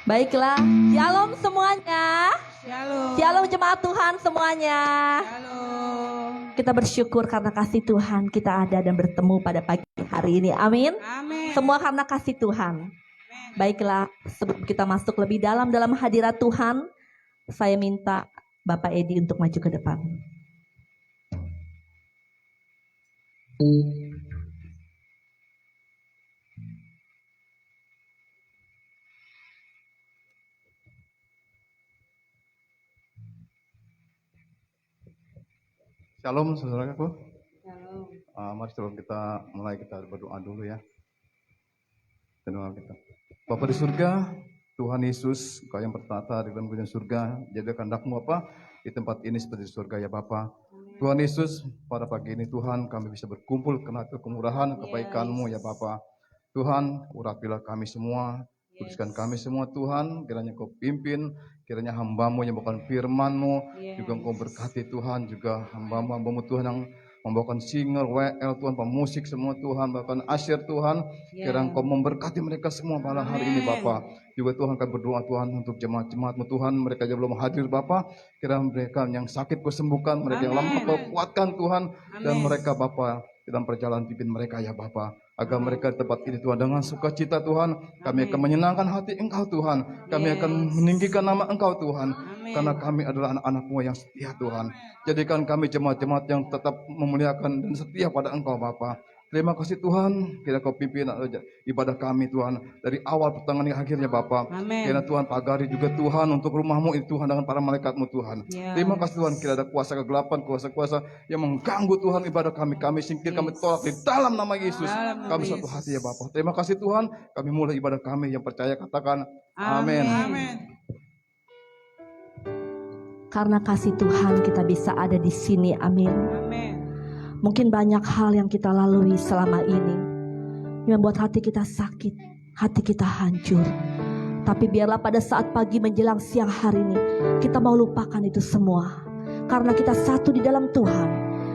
Baiklah, shalom semuanya. Shalom. Shalom jemaat Tuhan semuanya. Shalom. Kita bersyukur karena kasih Tuhan kita ada dan bertemu pada pagi hari ini. Amin. Amin. Semua karena kasih Tuhan. Baiklah, sebelum kita masuk lebih dalam hadirat Tuhan, saya minta Bapak Edi untuk maju ke depan. Shalom saudaraku. Shalom. Mari sebelum kita mulai kita berdoa dulu ya. Doa kita. Bapa di surga, Tuhan Yesus, Engkau yang bertata di dalam kerajaan surga, jadi kehendak-Mu apa di tempat ini seperti di surga ya Bapa. Tuhan Yesus, pada pagi ini Tuhan kami bisa berkumpul karena kemurahan kebaikan-Mu ya Bapa. Tuhan, urapilah kami semua, kuduskan kami semua Tuhan, kiranya Kau pimpin, kiranya hamba-Mu yang membawakan firman-Mu, juga Engkau berkati Tuhan, juga hamba-Mu Tuhan yang membawakan singer, WL Tuhan, pemusik semua Tuhan, bahkan asyir Tuhan, kiranya Engkau memberkati mereka semua malam hari ini Bapa. Juga Tuhan kami berdoa Tuhan untuk jemaat-jemaat-Mu Tuhan, mereka yang belum hadir Bapa, kiranya mereka yang sakit Kau sembuhkan, mereka yang lemah Kau kuatkan Tuhan, dan mereka Bapa dalam perjalanan pimpin mereka ya Bapa, agar mereka di tempat ini Tuhan dengan sukacita Tuhan, kami akan menyenangkan hati Engkau Tuhan, kami akan meninggikan nama Engkau Tuhan, karena kami adalah anak-anak-Mu yang setia Tuhan. Jadikan kami jemaat-jemaat yang tetap memuliakan dan setia pada Engkau Bapa. Terima kasih Tuhan, kiranya Kau pimpin ibadah kami Tuhan, dari awal pertengahan hingga akhirnya Bapa. Kiranya Tuhan pagari juga Tuhan untuk rumah-Mu ini Tuhan dengan para malaikat-Mu Tuhan. Terima kasih Tuhan, kiranya ada kuasa kegelapan, kuasa-kuasa yang mengganggu Tuhan ibadah kami. Kami singkir, kami tolak di dalam nama Yesus. Kami satu hati ya Bapa. Terima kasih Tuhan, kami mulai ibadah kami, yang percaya katakan amin. Karena kasih Tuhan kita bisa ada di sini. Amin. Mungkin banyak hal yang kita lalui selama ini yang membuat hati kita sakit, hati kita hancur. Tapi biarlah pada saat pagi menjelang siang hari ini kita mau lupakan itu semua, karena kita satu di dalam Tuhan.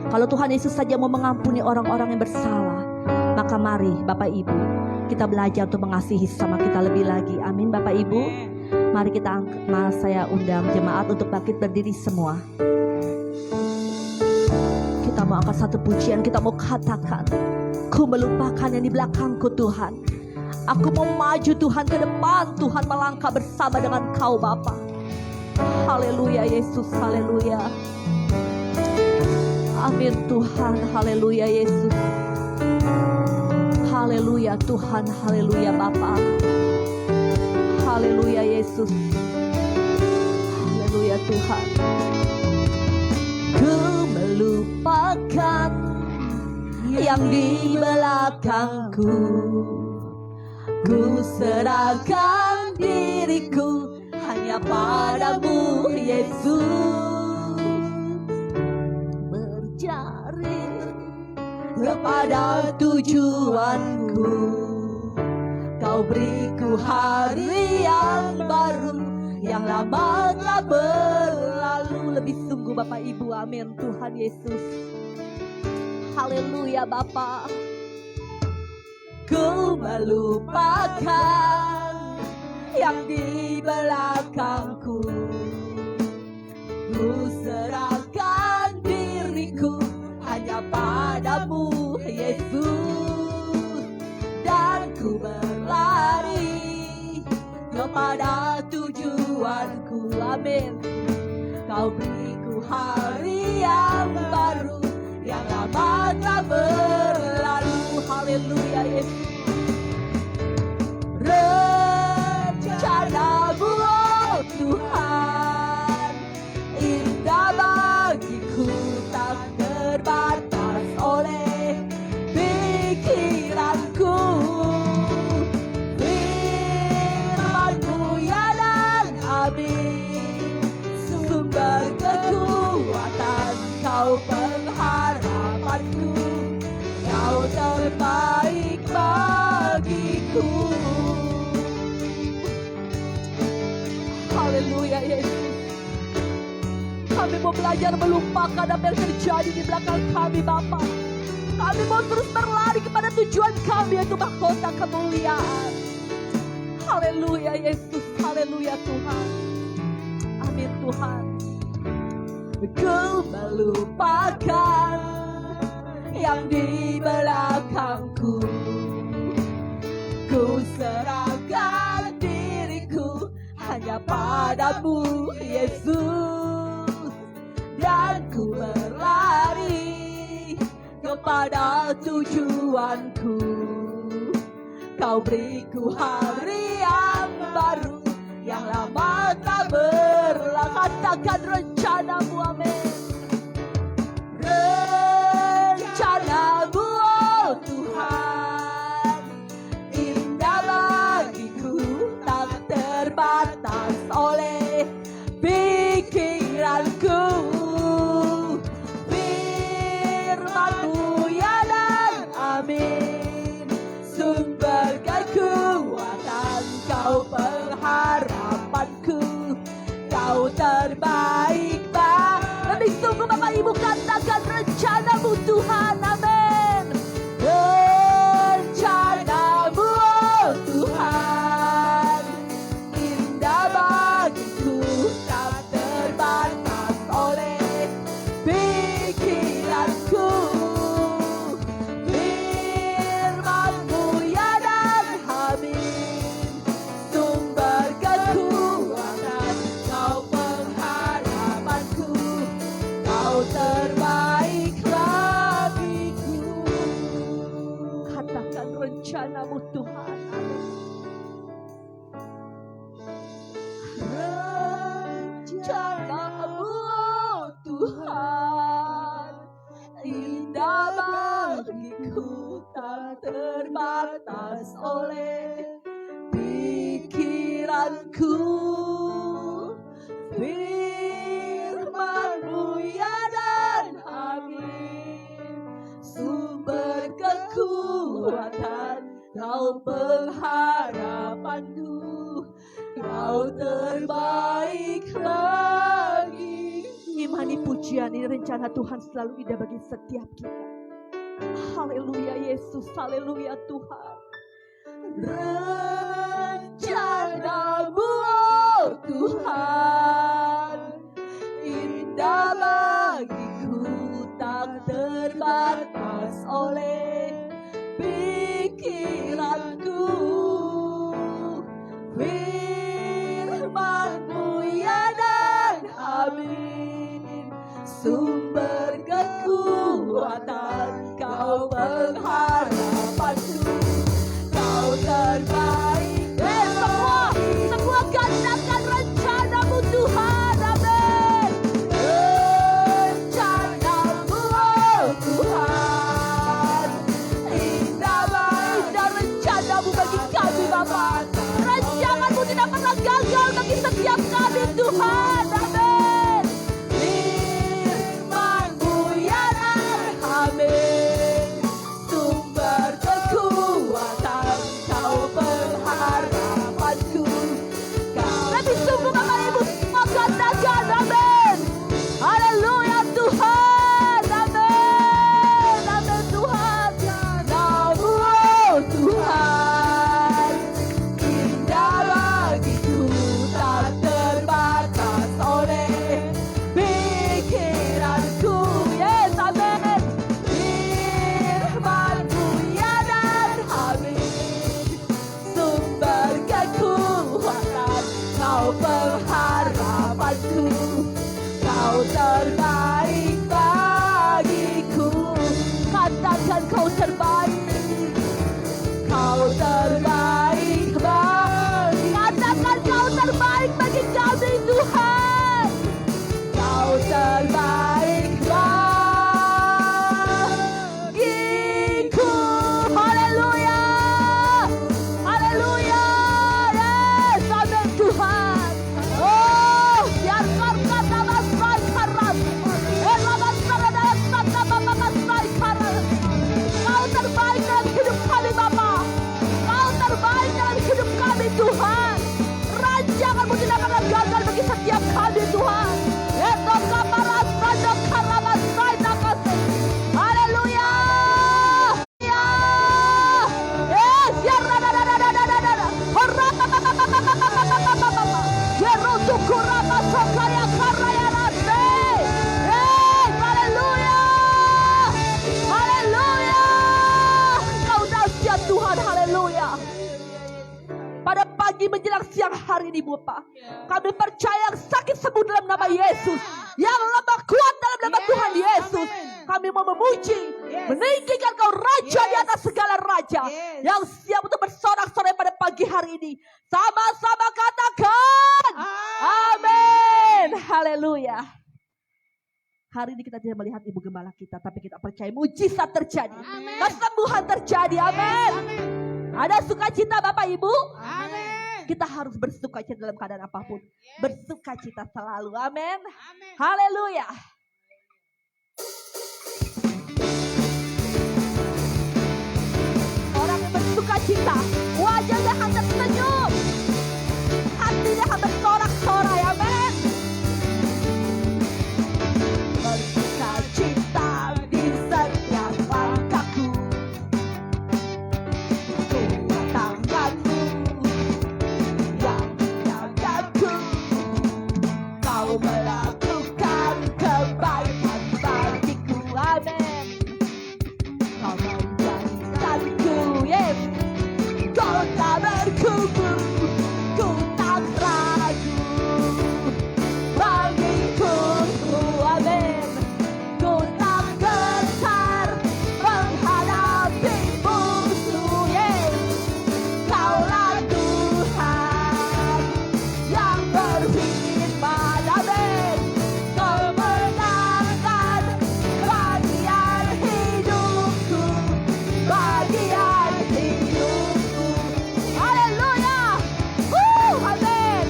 Kalau Tuhan Yesus saja mau mengampuni orang-orang yang bersalah, maka mari Bapak Ibu kita belajar untuk mengasihi sama kita lebih lagi. Amin Bapak Ibu. Mari kita saya undang jemaat untuk bangkit berdiri semua. Kita mau angkat satu pujian, kita mau katakan, ku melupakan yang di belakangku Tuhan. Aku mau maju Tuhan ke depan, Tuhan melangkah bersama dengan Kau Bapa. Haleluya Yesus, haleluya. Amin Tuhan, haleluya Yesus. Haleluya Tuhan, haleluya Bapa. Haleluya Yesus. Haleluya Tuhan. Ku melupakan yang di belakangku, ku serahkan diriku hanya padamu Yesus. Berjaring kepada tujuanku, Kau beriku hari yang baru, yang lama telah berlalu. Lebih sungguh Bapak Ibu, amin Tuhan Yesus. Haleluya Bapa. Ku melupakan yang di belakangku, ku serahkan diriku hanya padamu Yesus. Dan ku berlari kepada tujuanku, amin. Kau beriku hari yang baru, yang lama telah berlalu. Haleluya Yesus. Rencana-Mu oh Tuhan, indah bagiku, tak terbatas oleh pikiranku. Firman-Mu ya dan amin, sumber kekuatan, Kau pengharapanku, Kau terbaik bagiku. Haleluya Yesus. Kami mau belajar melupakan apa yang terjadi di belakang kami Bapa. Kami mau terus berlari kepada tujuan kami, yaitu mahkota kemuliaan. Haleluya Yesus, haleluya Tuhan. Amin Tuhan. Ku melupakan yang di belakangku. Ku serahkan diriku hanya padamu Yesus. Dan ku berlari kepada tujuanku. Kau beriku hari yang baru, yang lama tak berlalu. Katakan rencanamu, amin. Rencanamu, oh Tuhan, indah bagiku, tak terbatas oleh pikiranku. Firman-Mu ya dan amin, sumber kekuatan, Kau pengharapanku, Kau terbaik, Bapa. Lebih sungguh Bapak Ibu katakan rencana-Mu Tuhan, amin. Rencana-Mu oh Tuhan, indah bagiku, tak terbatas oleh pikiranku. Firman-Mu ya dan amin, sumber kekuatan, Kau pengharapanku, Kau terbaik bagiku. Katakan rencana-Mu Tuhan, amin. Rencana-Mu oh Tuhan, indah bagiku, tak terbatas oleh pikiranku. Firman-Mu ya dan amin, sumber kekuatan, Kau pengharapanku, Kau terbaik lagi. Imani pujian ini rencana Tuhan selalu indah bagi setiap kita. Haleluya Yesus, haleluya Tuhan. Rencana-Mu oh Tuhan, indah bagiku, tak terbatas oleh pikiranku. Firman-Mu ya dan amin, sumber kekuatan, Kau pengharapanku, Kau terbaik. Semua katakan rencana-Mu Tuhan, amin. Rencana-Mu oh Tuhan, indah baik dan rencana-Mu bagi kami Bapa. Rancangan-Mu tidak pernah gagal bagi setiap kami Tuhan, amin. Firman-Mu ya dan amin, hari ini Bapak. Kami percaya yang sakit sembuh dalam nama Yesus. Yang lemah kuat dalam nama Tuhan Yesus. Kami mau memuji, meninggikan Kau Raja di atas segala raja. Yang siap untuk bersorak-sorai pada pagi hari ini. Sama-sama katakan. Amin. Haleluya. Hari ini kita tidak melihat Ibu Gembala kita, tapi kita percaya mujizat terjadi. Kesembuhan terjadi. Amin. Ada sukacita Bapak Ibu? Amin. Kita harus bersukacita dalam keadaan apapun. Bersukacita selalu. Amin. Haleluya. Orang yang bersukacita, wajahnya akan tersenyum. Hatinya akan bersorak-sorai. Amin. Bersukacita di setiap langkahku. Kuat tanganmu yang menjagaku. Kau melakukan kebaikan bagiku. Amin. Kau menjadikanku, yes. Kau tak berkubu, ku tak ragu mengikutmu. Amin. Ku tak gentar menghadapi musuh, yes. Kaulah Tuhan yang berfirman. Amin. Kemenangan bagian hidupku, bagian hidupku. Haleluya. Amin.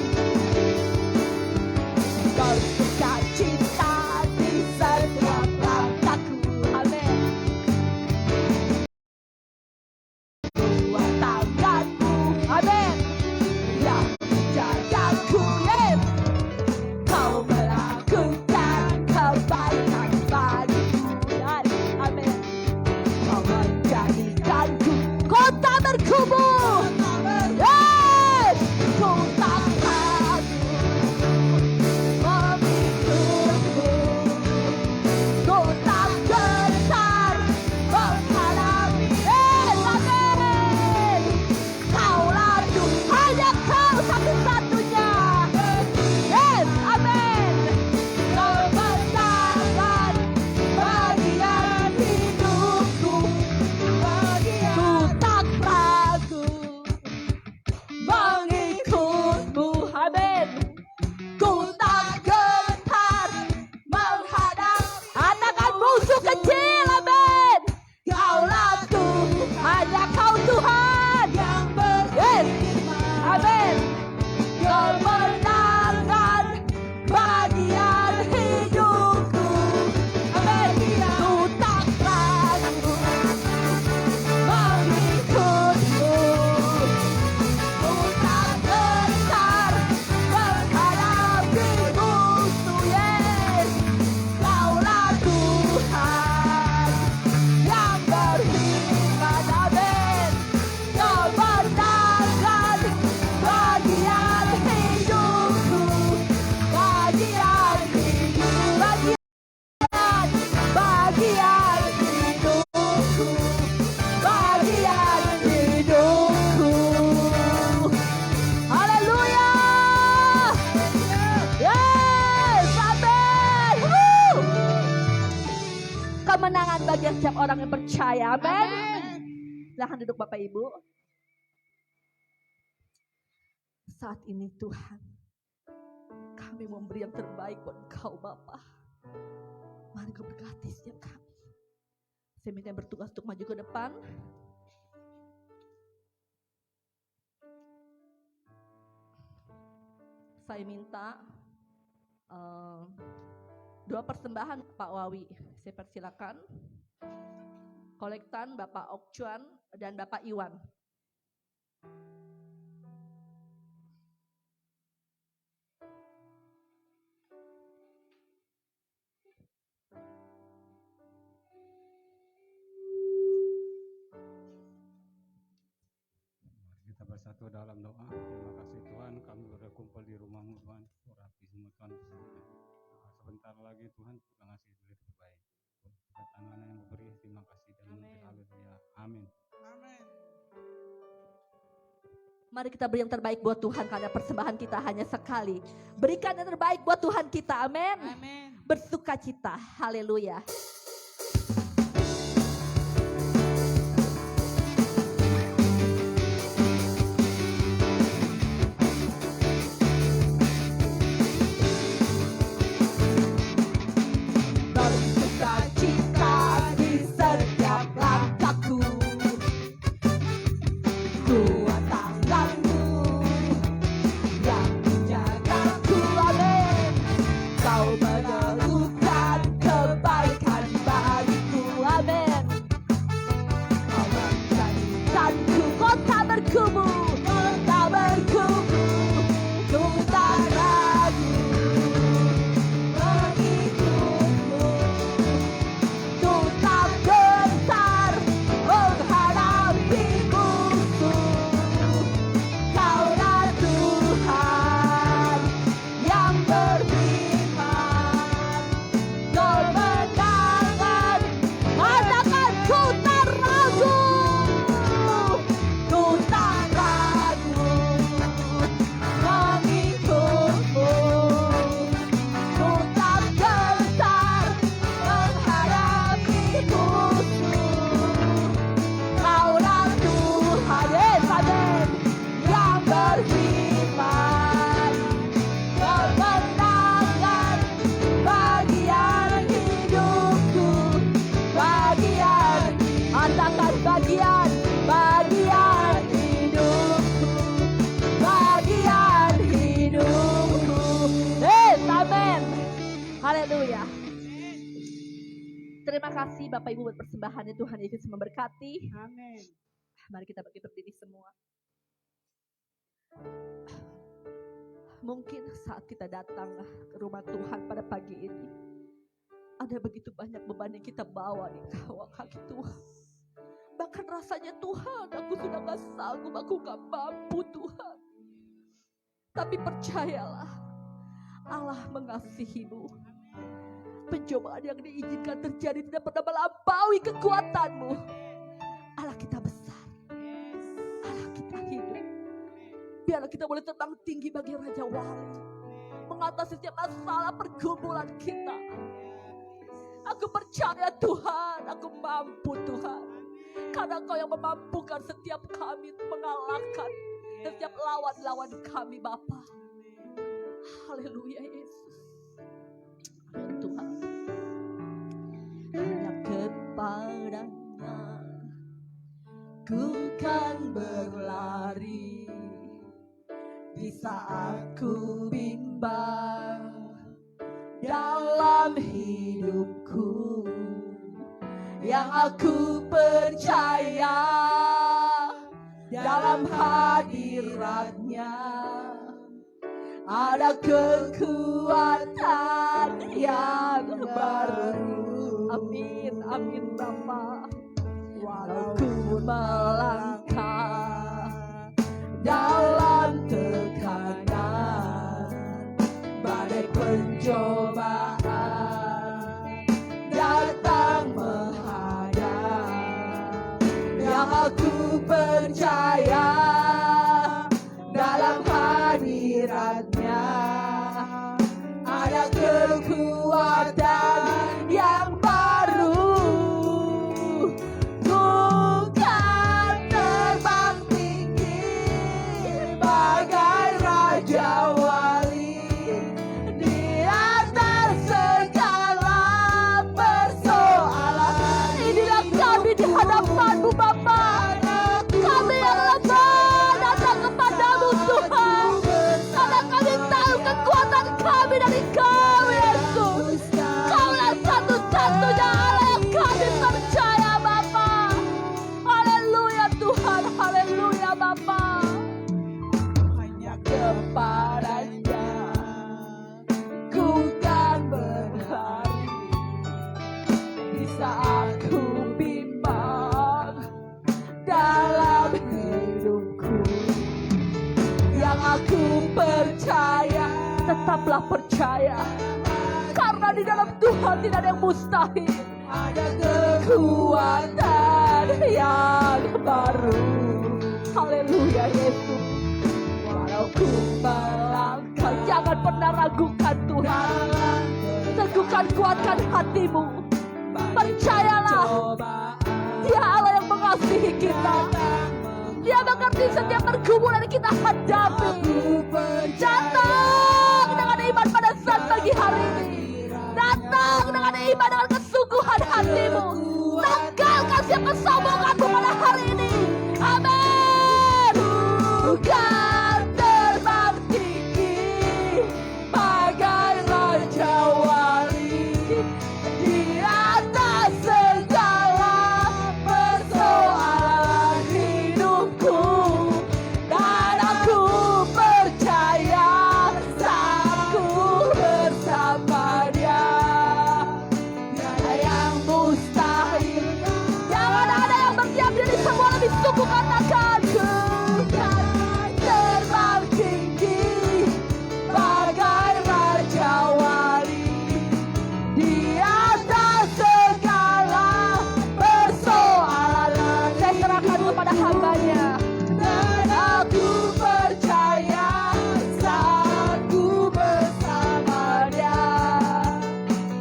Bersukacita di setiap langkahku. Amin. Kuat tanganmu. Amin. Yang menjagaku, yes. Kau melakukan kebaikan bagiku. Amin. Kau menjadikanku kota berkubu. Yes. Ku tak ragu mengikutmu. Ku tak gentar menghadapi. Yes. Amin. Kaulah Tuhan, hanya Kau satu-satunya. Yes. Amin. Kemenangan bagian hidupku. Ku tak ragu mengikutmu. Amin. Ku tak gentar menghadap anak musuh kecil. Amin. Kaulah Tuhan, hanya Kau Tuhan yang berfirman. Amin. Kemenangan bagian hidupku. Amin. Ku tak ragu mengikutmu. Ku tak gentar menghadapi musuh, yes. Kaulah Tuhan yang berfirman. Amin. Kemenangan bagian hidupku, bagian hidup, bagian hidupku, bagian hidupku. Haleluya. Yes. Amin. Kemenangan bagi setiap orang yang percaya. Amin. Silahkan duduk Bapak Ibu. Saat ini Tuhan, kami memberi yang terbaik buat Kau Bapa. Mari Kau berkati setiap kami. Saya minta yang bertugas untuk maju ke depan. Saya minta dua persembahan Pak Wawi. Saya persilakan. Kolektan Bapak Okcuan dan Bapak Iwan. Kita bersatu dalam doa. Terima kasih Tuhan, kami berkumpul di rumah-Mu Tuhan. Rapi semua Tuhan. Sebentar lagi Tuhan kita ngasih duit terbaik. Kedatangan yang beri, terima kasih dan mungkin haleluya. Amin. Amin. Mari kita beri yang terbaik buat Tuhan, karena persembahan kita hanya sekali. Berikan yang terbaik buat Tuhan kita, amin. Amin. Bersuka cita, haleluya. Bersuka cita di setiap langkahku. Kuat tanganmu yang menjagaku, amin. Kau meneguhkan kebaikan bagiku, amin. Kau menjadikanku kota berkubu, kota berkubu. Ku tak ragu mengikutmu. Ku tak gentar menghadapi musuh. Kaulah Tuhan yang beriman, kemenangan. Katakan ku tak ragu, ku tak ragu mengikutmu. Ku tak gentar menghadapi musuh. Kaulah Tuhan, yes, amin, yang beriman, kemenangan bagian hidupku, bagian, katakan bagian hidupku, bagian hidupku, yes, amin, haleluya. Terima kasih Bapak Ibu buat persembahannya. Tuhan Yesus memberkati. Amin. Mari kita berdiri semua. Mungkin saat kita datang ke rumah Tuhan pada pagi ini, ada begitu banyak beban yang kita bawa di kawah kaki Tuhan. Bahkan rasanya Tuhan, aku sudah gak sanggup, aku gak mampu Tuhan. Tapi percayalah, Allah mengasihimu. Pencobaan yang diizinkan terjadi tidak pernah melampaui kekuatanmu. Allah kita besar, Allah kita hidup. Biarlah kita boleh terbang tinggi bagi Raja Wali, mengatasi setiap masalah pergumulan kita. Aku percaya Tuhan, aku mampu Tuhan. Karena Kau yang memampukan setiap kami untuk mengalahkan setiap lawan-lawan kami Bapa. Haleluya Yesus. Amin Tuhan. Hanya kepadanya ku kan berlari di saat ku bimbang dalam hidupku. Yang aku percaya dalam hadiratnya ada kekuatan yang baru. Amin, amin Bapa. Walau ku melangkah dalam tekanan, badai pencobaan datang menghadap, yang aku percaya dalam hadiratnya ada kekuatan yang baru. Ku kan terbang tinggi bagai Raja Wali di atas segala persoalan. Inilah kami di hadapan-Mu Bapa. Kami yang lemah datang kepadamu Tuhan, karena kami tahu kekuatan kami dari Kau Yesus. Kaulah satu-satunya Allah yang kami percaya Bapa. Haleluya Tuhan, haleluya Bapa. Hanya kepadanya ku kan berlari di saat ku bimbang dalam hidupku. Yang aku percaya, tetaplah percaya, karena di dalam Tuhan tidak ada yang mustahil. Ada kekuatan yang baru. Haleluya Yesus. pernah ragukan Tuhan. Teguhkan, kuatkan hatimu. Percayalah, Dia Allah yang mengasihi kita. Dia mengerti setiap pergumulan yang kita hadapi. Datang dengan iman pada saat pagi hari ini. Datang dengan iman, dengan kesungguhan hatimu. Tanggalkan setiap kesombonganmu pada hari ini. Amin. Bukan terbang tinggi bagai raja wali di atas segala persoalan hidupku, dan aku percaya saat ku bersama Dia. Tiada yang mustahil. Jangan ada yang berdiam diri, semua lebih sungguh katakan, bukan terbang tinggi bagai raja wali di atas segala persoalan. Saya serahkan kepada hamba-Nya. Dan aku percaya saat ku bersama Dia.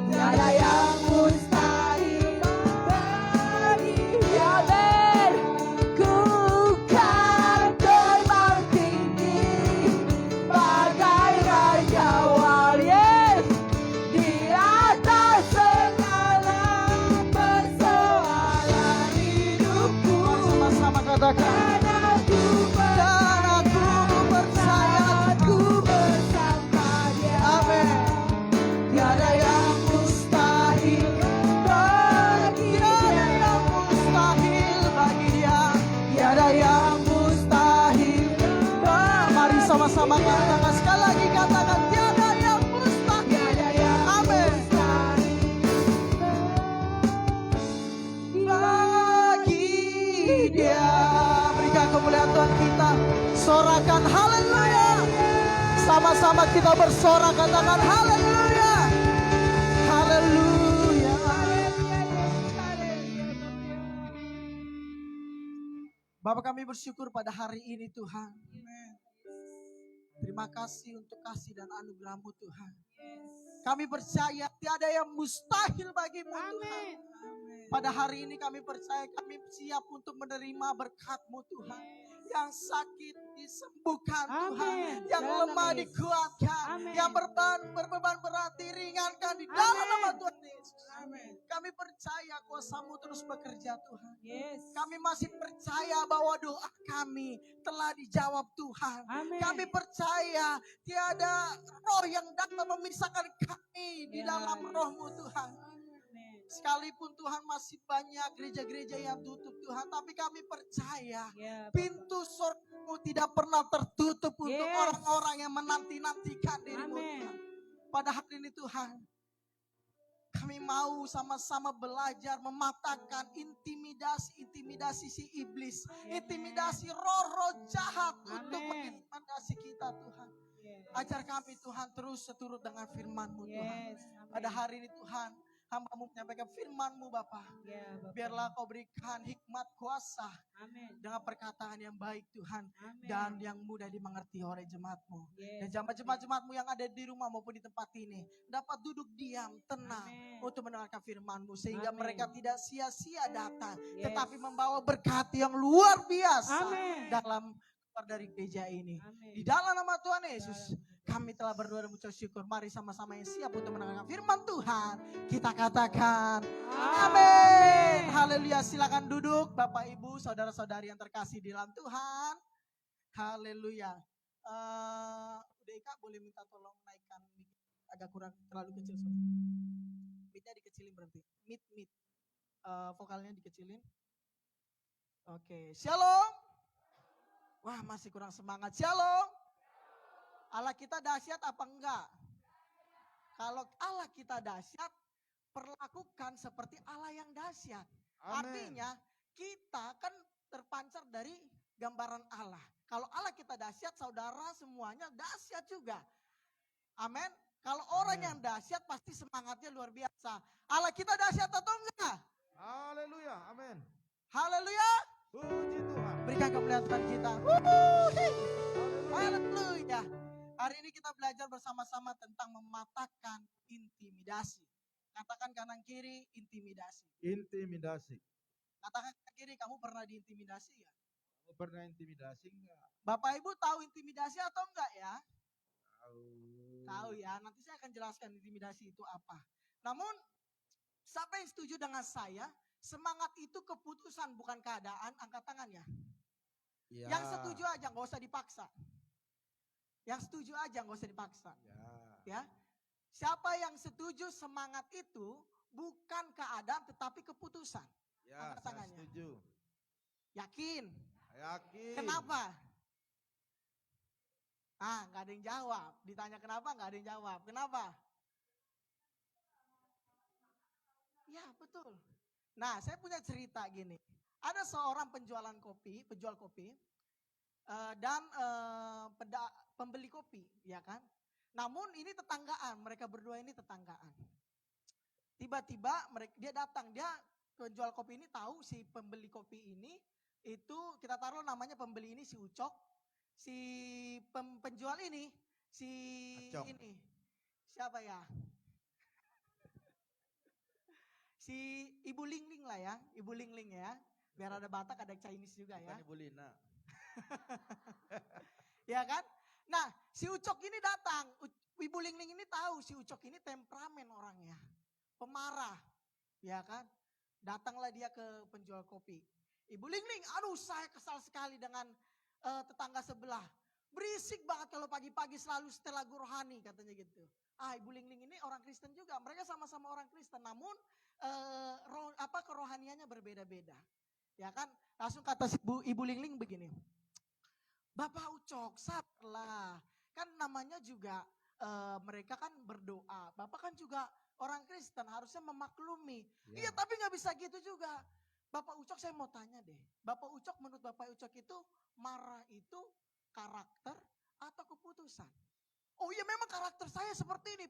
Tiada yang mustahil bagi Dia. Amin. Ku kan terbang tinggi bagai raja wali, yes, di atas segala persoalan hidupku. Sama-sama katakan. Dan aku percaya ku bersama Dia. Amin. Tiada yang mustahil bagi Tiada yang mustahil bagi Dia. Tiada yang mustahil Mari sama-sama katakan sekali lagi, katakan tiada yang mustahil. Amin. Bagi Dia. Berikan kemuliaan Tuhan kita. Sorakan haleluya. Sama-sama kita bersorak, katakan haleluya. Haleluya. Bapak, kami bersyukur pada hari ini Tuhan. Terima kasih untuk kasih dan anugerah-Mu Tuhan. Kami percaya tiada yang mustahil bagi-Mu Tuhan. Pada hari ini kami percaya kami siap untuk menerima berkat-Mu Tuhan. Yang sakit disembuhkan Tuhan. Yang lemah dikuatkan. Yang berbeban berat diringankan di dalam nama Tuhan Yesus. Kami percaya kuasa-Mu terus bekerja Tuhan. Kami masih percaya bahwa doa kami telah dijawab Tuhan. Kami percaya tiada roh yang dapat memisahkan kami di dalam roh-Mu Tuhan. Sekalipun Tuhan masih banyak gereja-gereja yang tutup Tuhan, tapi kami percaya pintu surga-Mu tidak pernah tertutup untuk orang-orang yang menanti-nantikan diri-Mu Tuhan. Pada hari ini Tuhan, kami mau sama-sama belajar mematahkan intimidasi si iblis, intimidasi roh-roh jahat untuk mengintimidasi kita Tuhan. Ajar kami Tuhan terus seturut dengan firman-Mu Tuhan. Pada hari ini Tuhan, hamba-Mu menyampaikan firman-Mu Bapa. Biarlah Kau berikan hikmat kuasa dengan perkataan yang baik Tuhan. Dan yang mudah dimengerti oleh jemaat-Mu. Dan jemaat-jemaat-Mu yang ada di rumah maupun di tempat ini dapat duduk diam, tenang untuk mendengarkan firman-Mu. Sehingga mereka tidak sia-sia datang. Tetapi membawa berkat yang luar biasa dalam keluar dari gereja ini. Di dalam nama Tuhan Yesus. Kami telah berdoa dan mengucap syukur. Mari sama-sama yang siap untuk mendengarkan firman Tuhan. Kita katakan amin. Haleluya. Silakan duduk Bapak Ibu, saudara-saudari yang terkasih di dalam Tuhan. Haleluya. Deka boleh minta tolong naikkan mic, agak kurang terlalu kecil suara. Mic-nya dikecilin berarti. Mid. Vokalnya dikecilin. Oke. Shalom. Wah, masih kurang semangat. Shalom. Allah kita dahsyat apa enggak? Kalau Allah kita dahsyat, perlakukan seperti Allah yang dahsyat. Artinya kita kan terpancar dari gambaran Allah. Kalau Allah kita dahsyat, saudara semuanya dahsyat juga. Amin. Kalau orang yang dahsyat pasti semangatnya luar biasa. Allah kita dahsyat atau enggak? Haleluya, amin. Haleluya. Puji Tuhan. Berikan kemuliaan Tuhan kita. Haleluya. Hari ini kita belajar bersama-sama tentang mematahkan intimidasi. Katakan kanan kiri, intimidasi. Intimidasi. Katakan kanan kiri, kamu pernah diintimidasi ya? Kamu pernah intimidasi enggak? Bapak Ibu tahu intimidasi atau enggak ya? Tahu. Tahu ya, nanti saya akan jelaskan intimidasi itu apa. Namun, siapa yang setuju dengan saya? Semangat itu keputusan bukan keadaan, angkat tangan ya. Ya. Yang setuju aja, nggak usah dipaksa. Yang setuju aja, nggak usah dipaksa. Ya. Ya, siapa yang setuju semangat itu bukan keadaan tetapi keputusan? Ya, Angkat saya tangannya. setuju. Yakin? Yakin. Kenapa? Nggak ada yang jawab. Ditanya kenapa, nggak ada yang jawab. Kenapa? Ya, betul. Nah, saya punya cerita gini. Ada seorang penjual kopi, dan pembeli kopi, ya kan? Namun ini tetanggaan, mereka berdua ini tetanggaan. Tiba-tiba dia datang, dia penjual kopi ini tahu si pembeli kopi ini itu kita taruh namanya pembeli ini si Ucok, si penjual ini si Acok. ini siapa ya? Si Ibu Lingling lah ya, Ibu Lingling ya. Biar ada Batak, ada Chinese juga ya. Bukan Ibu Lina. Ya kan? Nah, si Ucok ini datang. Ibu Lingling ini tahu si Ucok ini temperamen orangnya. Pemarah. Ya kan? Datanglah dia ke penjual kopi. Ibu Lingling, aduh saya kesal sekali dengan tetangga sebelah. Berisik banget kalau pagi-pagi selalu setel lagu rohani katanya gitu. Ibu Lingling ini orang Kristen juga. Mereka sama-sama orang Kristen. Namun kerohaniannya berbeda-beda. Ya kan? Langsung kata si Ibu Lingling begini. Bapak Ucok, sabarlah. Kan namanya juga mereka kan berdoa. Bapak kan juga orang Kristen, harusnya memaklumi. Ya. Iya, tapi nggak bisa gitu juga. Bapak Ucok, saya mau tanya deh. Bapak Ucok, menurut Bapak Ucok itu marah itu karakter atau keputusan? Oh iya, memang karakter saya seperti ini.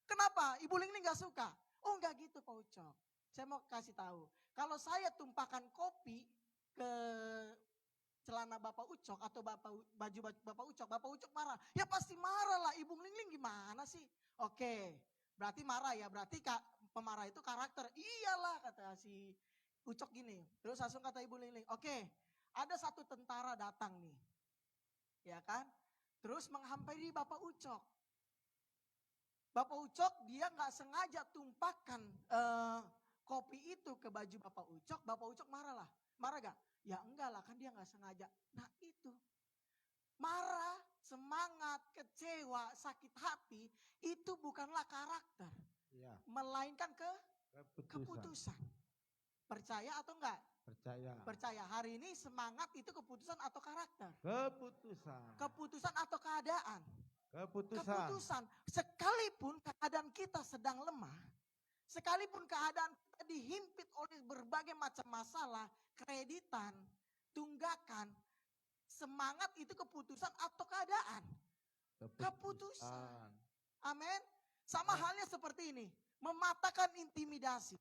Kenapa? Ibu Lingling nggak suka? Oh nggak gitu Pak Ucok. Saya mau kasih tahu. Kalau saya tumpahkan kopi ke celana Bapak Ucok atau baju Bapak Ucok marah. Ya pasti marah lah, Ibu Lingling gimana sih? Oke, berarti marah ya, berarti pemarah itu karakter. Iyalah kata si Ucok gini. Terus langsung kata Ibu Lingling, oke, ada satu tentara datang nih. Ya kan? Terus menghampiri Bapak Ucok. Bapak Ucok dia nggak sengaja tumpahkan kopi itu ke baju Bapak Ucok marah lah. Marah gak? Ya enggak lah, kan dia nggak sengaja. Nah itu, marah, semangat, kecewa, sakit hati, itu bukanlah karakter. Ya. Melainkan Keputusan. keputusan. Percaya atau enggak? Percaya. Percaya. Hari ini semangat itu keputusan atau karakter? Keputusan. Keputusan atau keadaan? Keputusan. Keputusan. Sekalipun keadaan kita sedang lemah, sekalipun keadaan kita dihimpit oleh berbagai macam masalah, kreditan, tunggakan, semangat itu keputusan atau keadaan? Keputusan. Amin. Sama halnya seperti ini, mematahkan intimidasi.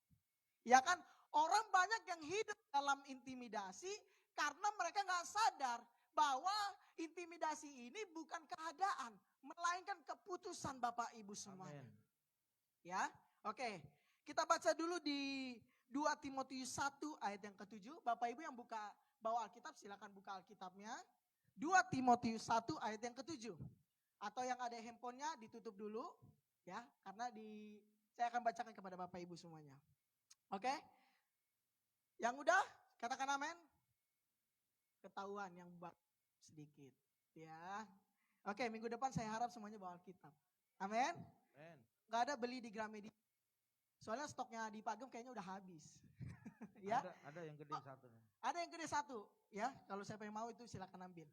Ya kan, orang banyak yang hidup dalam intimidasi karena mereka nggak sadar bahwa intimidasi ini bukan keadaan, melainkan keputusan Bapak Ibu semuanya. Amen. Ya, oke. Kita baca dulu di 2 Timotius 1 ayat yang ke-7. Bapak Ibu yang bawa Alkitab silakan buka Alkitabnya. 2 Timotius 1 ayat yang ke-7. Atau yang ada handphonenya ditutup dulu ya, karena saya akan bacakan kepada Bapak Ibu semuanya. Oke? Yang udah katakan amin. Ketahuan yang sedikit ya. Oke, minggu depan saya harap semuanya bawa Alkitab. Amin. Amen. Gak ada beli di Gramedia. Soalnya stoknya di Pagem kayaknya udah habis. Ya. Ada yang gede satu. Ada yang gede satu ya. Kalau siapa yang mau itu silakan ambil.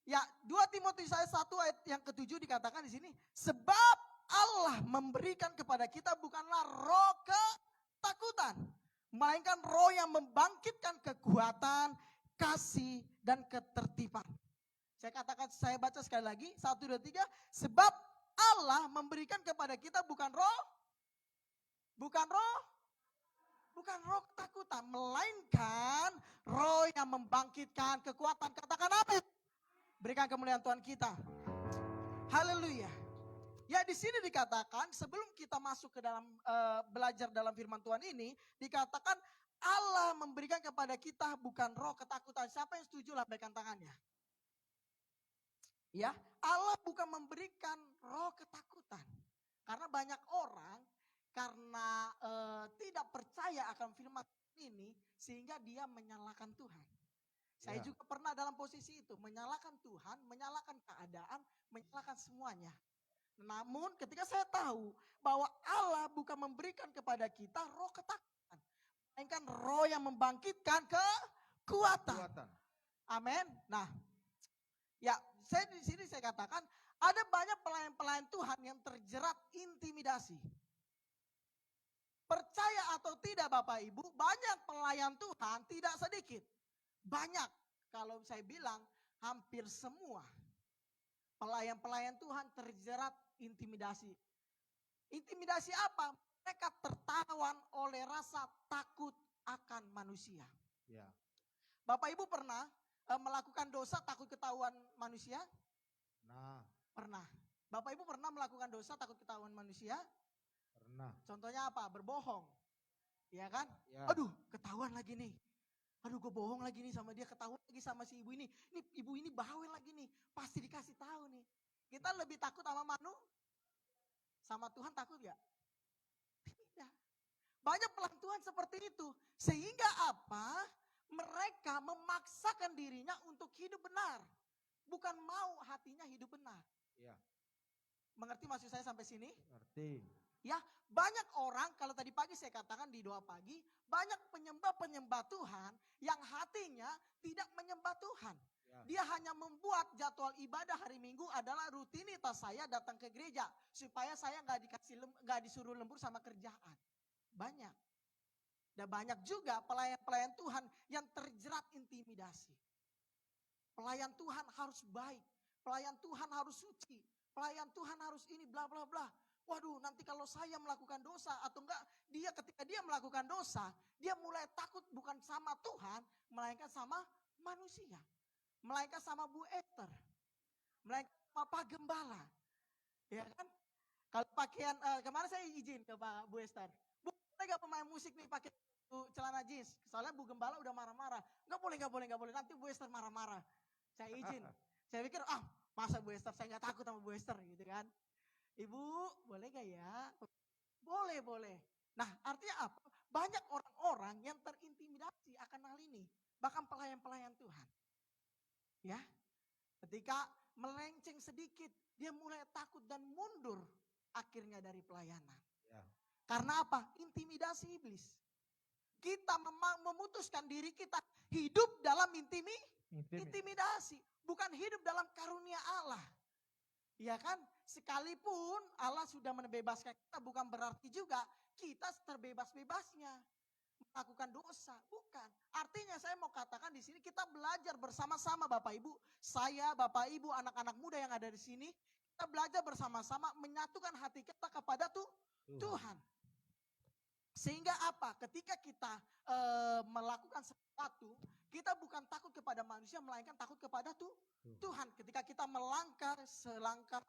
Ya, 2 Timotius ayat 1 ayat yang ke-7 dikatakan di sini, sebab Allah memberikan kepada kita bukanlah roh ketakutan, melainkan roh yang membangkitkan kekuatan, kasih dan ketertiban. Saya baca sekali lagi, 1, 2, 3. Sebab Allah memberikan kepada kita bukan roh ketakutan, melainkan roh yang membangkitkan kekuatan. Katakan apa? Berikan kemuliaan Tuhan kita. Haleluya. Ya di sini dikatakan sebelum kita masuk ke dalam belajar dalam firman Tuhan ini, dikatakan Allah memberikan kepada kita bukan roh ketakutan. Siapa yang setuju lambaikan tangannya? Ya, Allah bukan memberikan roh ketakutan. Karena banyak orang karena tidak percaya akan firman ini sehingga dia menyalahkan Tuhan. Saya Ya. juga pernah dalam posisi itu, menyalahkan Tuhan, menyalahkan keadaan, menyalahkan semuanya. Namun ketika saya tahu bahwa Allah bukan memberikan kepada kita roh ketakutan, melainkan roh yang membangkitkan kekuatan. Kekuatan. Amin. Nah, ya saya di sini saya katakan ada banyak pelayan-pelayan Tuhan yang terjerat intimidasi. Percaya atau tidak Bapak Ibu, banyak pelayan Tuhan tidak sedikit. Banyak, kalau saya bilang hampir semua pelayan-pelayan Tuhan terjerat intimidasi. Intimidasi apa? Mereka tertawan oleh rasa takut akan manusia. Ya. Bapak Ibu pernah melakukan dosa takut ketahuan manusia? Nah, Pernah. Bapak Ibu pernah melakukan dosa takut ketahuan manusia? pernah. Contohnya apa? Berbohong. Ya kan? Ya. Aduh, ketahuan lagi nih. Aduh, gue bohong lagi nih sama dia, ketahuan lagi sama si ibu ini. Ini ibu ini bawel lagi nih, pasti dikasih tahu nih. Kita lebih takut sama sama Tuhan takut gak? Tidak. Banyak pelan Tuhan seperti itu. Sehingga apa? Mereka memaksakan dirinya untuk hidup benar. Bukan mau hatinya hidup benar. Ya. Mengerti maksud saya sampai sini? Ngerti. Ya, banyak orang kalau tadi pagi saya katakan di doa pagi, banyak penyembah-penyembah Tuhan yang hatinya tidak menyembah Tuhan. Ya. Dia hanya membuat jadwal ibadah hari Minggu adalah rutinitas saya datang ke gereja supaya saya nggak disuruh lembur sama kerjaan. Banyak. Dan banyak juga pelayan-pelayan Tuhan yang terjerat intimidasi. Pelayan Tuhan harus baik, pelayan Tuhan harus suci, pelayan Tuhan harus ini bla bla bla. Waduh, nanti kalau saya melakukan dosa atau enggak, ketika dia melakukan dosa, dia mulai takut bukan sama Tuhan, melainkan sama manusia. Melainkan sama Bu Esther. Melainkan sama Pak Gembala. Ya kan? Kalau pakaian, kemarin saya izin ke Pak Bu Esther. Bu, boleh gak pemain musik nih pakai celana jeans? Soalnya Bu Gembala udah marah-marah. Gak boleh. Nanti Bu Esther marah-marah. Saya izin. Saya pikir, masa Bu Esther, saya gak takut sama Bu Esther gitu kan. Ibu, boleh gak ya? Boleh. Nah, artinya apa? Banyak orang-orang yang terintimidasi akan hal ini. Bahkan pelayan-pelayan Tuhan. Ya, ketika melenceng sedikit, dia mulai takut dan mundur akhirnya dari pelayanan. Ya. Karena apa? Intimidasi iblis. Kita memang memutuskan diri kita hidup dalam intimidasi. Bukan hidup dalam karunia Allah. Ya kan? Sekalipun Allah sudah membebaskan kita, bukan berarti juga kita terbebas-bebasnya melakukan dosa. Bukan. Artinya saya mau katakan di sini kita belajar bersama-sama Bapak Ibu. Saya, Bapak Ibu, anak-anak muda yang ada di sini. Kita belajar bersama-sama menyatukan hati kita kepada Tuhan. Sehingga apa? Ketika kita melakukan sesuatu, kita bukan takut kepada manusia, melainkan takut kepada Tuhan. Ketika kita melangkah selangkah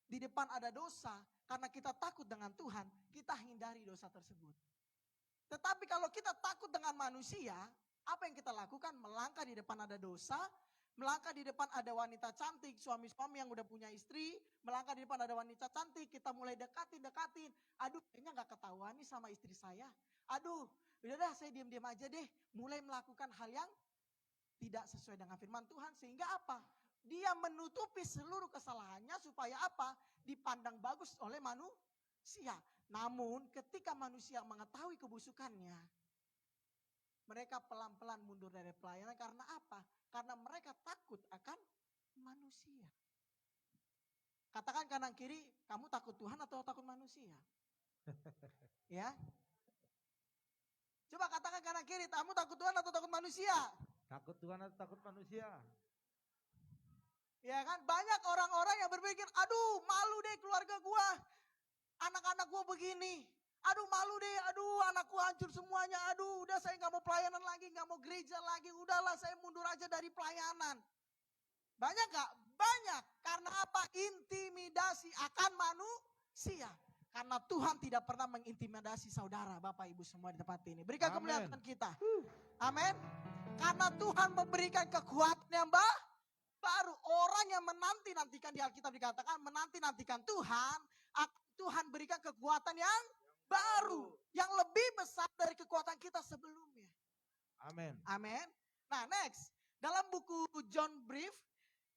di depan ada dosa, karena kita takut dengan Tuhan, kita hindari dosa tersebut. Tetapi kalau kita takut dengan manusia, apa yang kita lakukan? Melangkah di depan ada dosa, melangkah di depan ada wanita cantik, suami-suami yang udah punya istri, melangkah di depan ada wanita cantik, kita mulai dekatin. Aduh, kayaknya gak ketahuan nih sama istri saya. Aduh, udah dah saya diam-diam aja deh. Mulai melakukan hal yang tidak sesuai dengan firman Tuhan. Sehingga apa? Dia menutupi seluruh kesalahannya supaya apa? Dipandang bagus oleh manusia. Namun ketika manusia mengetahui kebusukannya, mereka pelan-pelan mundur dari pelayanan. Karena apa? Karena mereka takut akan manusia. Katakan kanan kiri, kamu takut Tuhan atau takut manusia? Ya. Coba katakan kanan kiri, kamu takut Tuhan atau takut manusia? Takut Tuhan atau takut manusia? Ya kan, banyak orang-orang yang berpikir, aduh malu deh keluarga gua, anak-anak gua begini. Aduh malu deh, aduh anakku hancur semuanya, aduh udah saya gak mau pelayanan lagi, gak mau gereja lagi, udahlah saya mundur aja dari pelayanan. Banyak gak? Banyak. Karena apa? Intimidasi akan manusia. Karena Tuhan tidak pernah mengintimidasi saudara, Bapak Ibu semua di tempat ini. Berikan Amin. kemuliaan kita. Amin. Karena Tuhan memberikan kekuatan yang baru. Orang yang menanti-nantikan, di Alkitab dikatakan menanti-nantikan Tuhan, Tuhan berikan kekuatan yang baru. Yang lebih besar dari kekuatan kita sebelumnya. Amin. Amin. Nah next. Dalam buku John Brief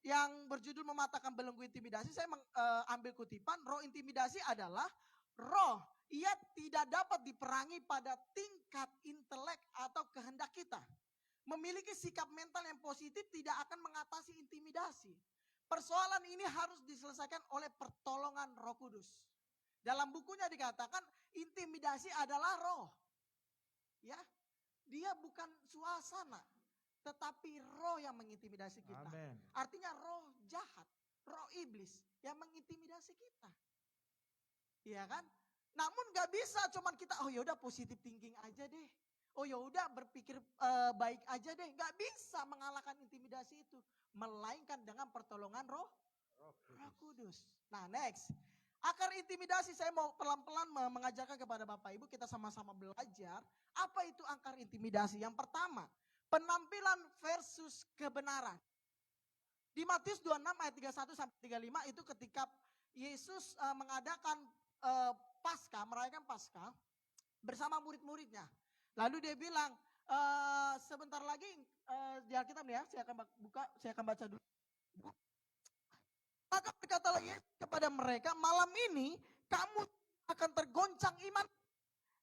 yang berjudul Mematahkan Belenggu Intimidasi, saya ambil kutipan, roh intimidasi adalah roh. Ia tidak dapat diperangi pada tingkat intelek atau kehendak kita. Memiliki sikap mental yang positif tidak akan mengatasi intimidasi. Persoalan ini harus diselesaikan oleh pertolongan Roh Kudus. Dalam bukunya dikatakan intimidasi adalah roh. Ya, dia bukan suasana, tetapi roh yang mengintimidasi kita. Amin. Artinya roh jahat, roh iblis yang mengintimidasi kita. Iya kan? Namun gak bisa cuman kita, oh yaudah positive thinking aja deh. Oh yaudah berpikir baik aja deh. Gak bisa mengalahkan intimidasi itu. Melainkan dengan pertolongan roh Kudus. Nah next. Akar intimidasi, saya mau pelan-pelan mengajarkan kepada Bapak Ibu, kita sama-sama belajar. Apa itu akar intimidasi? Yang pertama, penampilan versus kebenaran. Di Matius 26 ayat 31 sampai 35 itu ketika Yesus mengadakan Paskah, merayakan Paskah bersama murid-muridnya. Lalu dia bilang, sebentar lagi di Alkitab ya, saya akan buka, saya akan baca dulu. Maka berkatalah Yesus kepada mereka, malam ini kamu akan tergoncang iman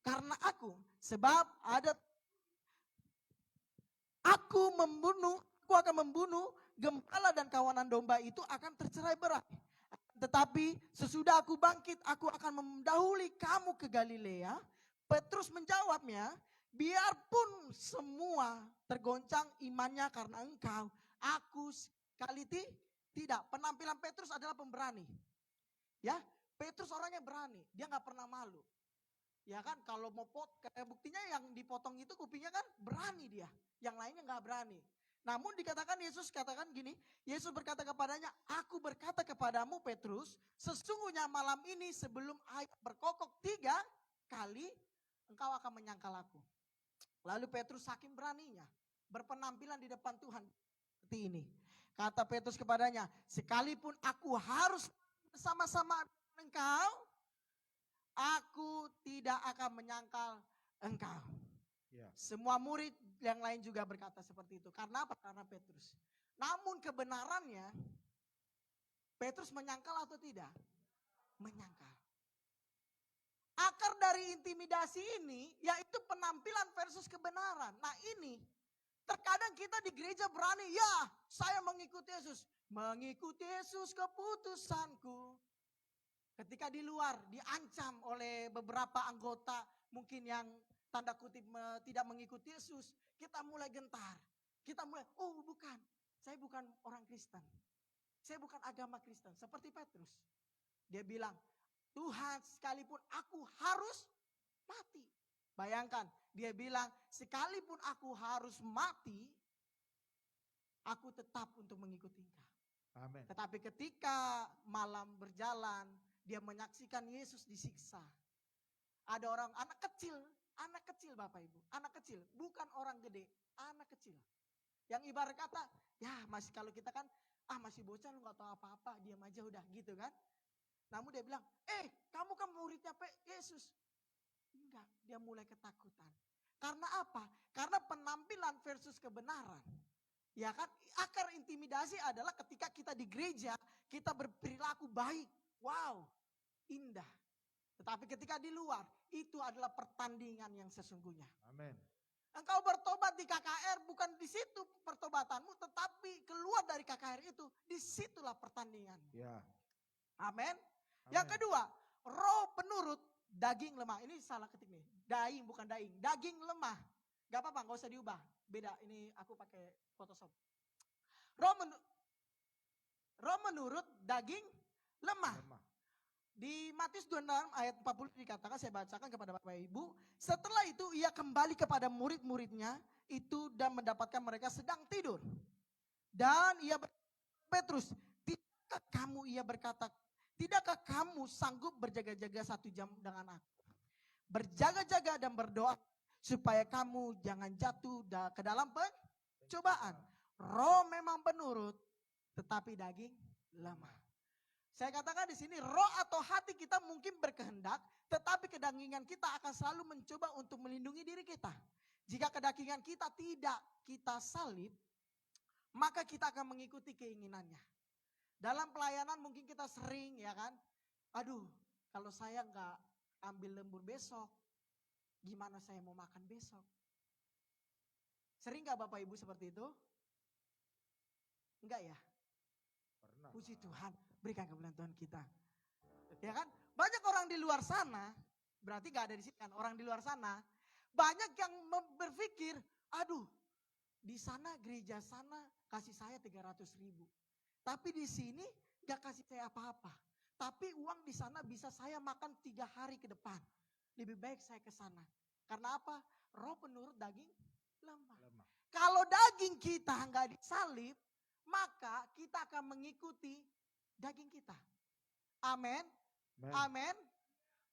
karena aku. Sebab aku akan membunuh gembala dan kawanan domba itu akan tercerai berai. Tetapi sesudah aku bangkit, aku akan mendahului kamu ke Galilea. Petrus menjawabnya, biarpun semua tergoncang imannya karena engkau, aku sekali tidak. Penampilan Petrus adalah pemberani. Ya, Petrus orangnya berani, dia nggak pernah malu. Ya kan, kalau mau buktinya yang dipotong itu kupingnya kan berani dia, yang lainnya nggak berani. Namun dikatakan Yesus katakan gini, Yesus berkata kepadanya, aku berkata kepadamu Petrus, sesungguhnya malam ini sebelum air berkokok 3 kali, engkau akan menyangkal aku. Lalu Petrus saking beraninya, berpenampilan di depan Tuhan seperti ini. Kata Petrus kepadanya, sekalipun aku harus bersama-sama engkau, aku tidak akan menyangkal engkau. Ya. Semua murid yang lain juga berkata seperti itu. Karena apa? Karena Petrus. Namun kebenarannya, Petrus menyangkal atau tidak? Menyangkal. Akar dari intimidasi ini, yaitu penampilan versus kebenaran. Nah ini, terkadang kita di gereja berani, ya saya mengikuti Yesus. Mengikuti Yesus keputusanku. Ketika di luar diancam oleh beberapa anggota mungkin yang tanda kutip tidak mengikuti Yesus. Kita mulai gentar. Kita mulai, oh bukan, saya bukan orang Kristen. Saya bukan agama Kristen. Seperti Petrus. Dia bilang, Tuhan sekalipun aku harus mati. Bayangkan, dia bilang sekalipun aku harus mati, aku tetap untuk mengikuti engkau. Amin. Tetapi ketika malam berjalan, dia menyaksikan Yesus disiksa. Ada orang, anak kecil Bapak Ibu, anak kecil, bukan orang gede, anak kecil. Yang ibarat kata, ya masih kalau kita kan, masih bocah lu gak tahu apa-apa, diam aja udah gitu kan. Namun dia bilang, kamu kan muridnya Yesus. Enggak, dia mulai ketakutan. Karena apa? Karena penampilan versus kebenaran. Ya kan, akar intimidasi adalah ketika kita di gereja, kita berperilaku baik. Wow, indah. Tetapi ketika di luar, itu adalah pertandingan yang sesungguhnya. Amin. Engkau bertobat di KKR, bukan di situ pertobatanmu, tetapi keluar dari KKR itu, disitulah pertandingan. Ya. Amin. Amin. Yang kedua, roh penurut, daging lemah. Ini salah ketik nih, daing bukan daing, daging lemah. Gak apa-apa, gak usah diubah. Beda, ini aku pakai Photoshop. Roh menurut, daging lemah. Di Matius 26 ayat 40 dikatakan, saya bacakan kepada Bapak Ibu. Setelah itu ia kembali kepada murid-muridnya itu dan mendapatkan mereka sedang tidur. Dan ia Petrus, tidakkah kamu, ia berkata, tidakkah kamu sanggup berjaga-jaga 1 jam dengan aku? Berjaga-jaga dan berdoa supaya kamu jangan jatuh ke dalam pencobaan. Roh memang penurut, tetapi daging lemah. Saya katakan di sini, roh atau hati kita mungkin berkehendak, tetapi kedagingan kita akan selalu mencoba untuk melindungi diri kita. Jika kedagingan kita tidak kita salib, maka kita akan mengikuti keinginannya. Dalam pelayanan mungkin kita sering ya kan, aduh kalau saya nggak ambil lembur besok, gimana saya mau makan besok? Sering nggak Bapak Ibu seperti itu? Enggak ya? Pernah. Puji Tuhan, berikan kemuliaan Tuhan kita. Ya kan? Banyak orang di luar sana, berarti gak ada di sini kan, orang di luar sana, banyak yang berpikir, aduh di sana gereja sana kasih saya 300.000. Tapi di sini gak kasih saya apa-apa. Tapi uang di sana bisa saya makan 3 hari ke depan. Lebih baik saya ke sana. Karena apa? Roh penurut daging lemah. Kalau daging kita gak disalib, maka kita akan mengikuti daging kita. Amin. Amin.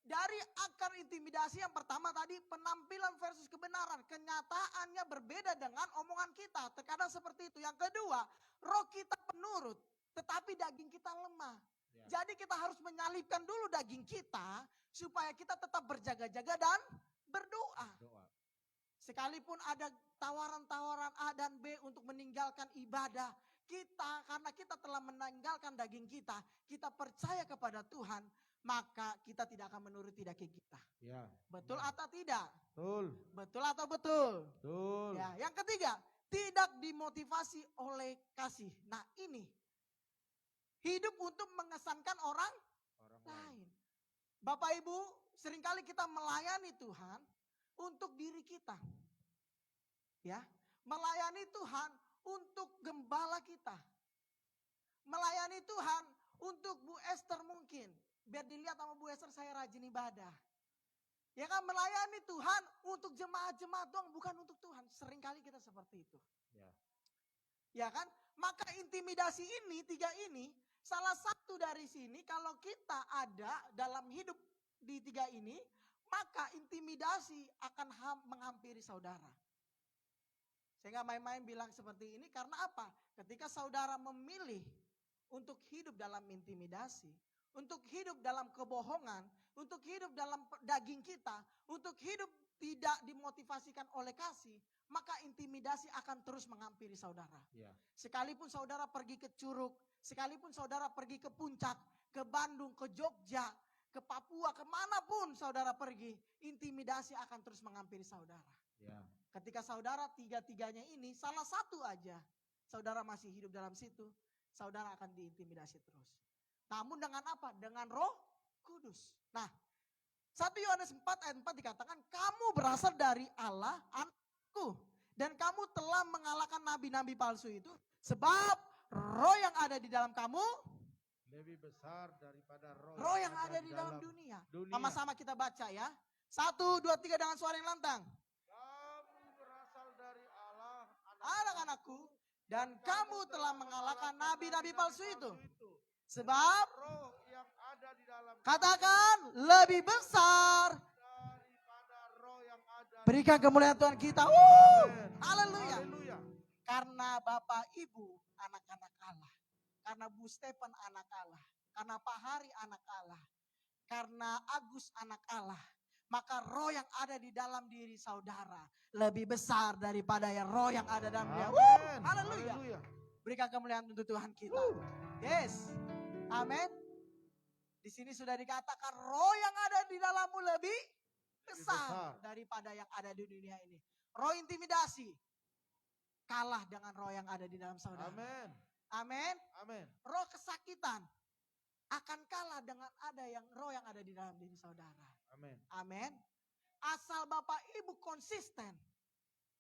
Dari akar intimidasi yang pertama tadi, penampilan versus kebenaran. Kenyataannya berbeda dengan omongan kita. Terkadang seperti itu. Yang kedua, roh kita penurut, tetapi daging kita lemah. Ya. Jadi kita harus menyalibkan dulu daging kita, supaya kita tetap berjaga-jaga dan berdoa. Sekalipun ada tawaran-tawaran A dan B untuk meninggalkan ibadah, kita karena kita telah meninggalkan daging kita percaya kepada Tuhan, maka kita tidak akan menuruti daging kita. Ya. Betul atau tidak? Betul. Betul atau betul? Betul. Ya, yang ketiga, tidak dimotivasi oleh kasih. Nah, ini hidup untuk mengesankan orang lain. Bapak Ibu, seringkali kita melayani Tuhan untuk diri kita. Ya, melayani Tuhan untuk gembala kita. Melayani Tuhan untuk Bu Esther mungkin. Biar dilihat sama Bu Esther saya rajin ibadah. Ya kan, melayani Tuhan untuk jemaat-jemaat doang, bukan untuk Tuhan. Seringkali kita seperti itu. Ya kan, maka intimidasi ini, 3 ini, salah satu dari sini kalau kita ada dalam hidup di 3 ini, maka intimidasi akan menghampiri saudara. Saya gak main-main bilang seperti ini karena apa? Ketika saudara memilih untuk hidup dalam intimidasi, untuk hidup dalam kebohongan, untuk hidup dalam daging kita, untuk hidup tidak dimotivasikan oleh kasih, maka intimidasi akan terus menghampiri saudara. Ya. Sekalipun saudara pergi ke Curug, sekalipun saudara pergi ke Puncak, ke Bandung, ke Jogja, ke Papua, kemanapun saudara pergi, intimidasi akan terus menghampiri saudara. Ya. Ketika saudara 3-3-nya ini, salah satu aja, saudara masih hidup dalam situ, saudara akan diintimidasi terus. Namun dengan apa? Dengan Roh Kudus. Nah, 1 Yohanes 4 ayat 4 dikatakan, kamu berasal dari Allah, anakku. Dan kamu telah mengalahkan nabi-nabi palsu itu, sebab roh yang ada di dalam kamu lebih besar daripada roh yang ada di dalam dunia. Sama-sama kita baca ya. 1, 2, 3 dengan suara yang lantang. Kamu berasal dari Allah, anak-anakku, dan kamu telah mengalahkan nabi-nabi palsu itu. Sebab roh yang ada di dalam katakan lebih besar daripada roh yang ada. Berikan kemuliaan Tuhan kita. Haleluya. Karena Bapak Ibu anak-anak Allah. Karena Bu Stephen anak Allah. Karena Pak Hari anak Allah. Karena Agus anak Allah. Maka roh yang ada di dalam diri saudara lebih besar daripada yang roh yang ada dalam dia. Haleluya. Berikan kemuliaan untuk Tuhan kita. Yes. Amin. Di sini sudah dikatakan roh yang ada di dalammu lebih besar daripada yang ada di dunia ini. Roh intimidasi kalah dengan roh yang ada di dalam saudara. Amin. Amin. Amin. Roh kesakitan akan kalah dengan roh yang ada di dalam diri saudara. Amin. Amin. Asal Bapak Ibu konsisten,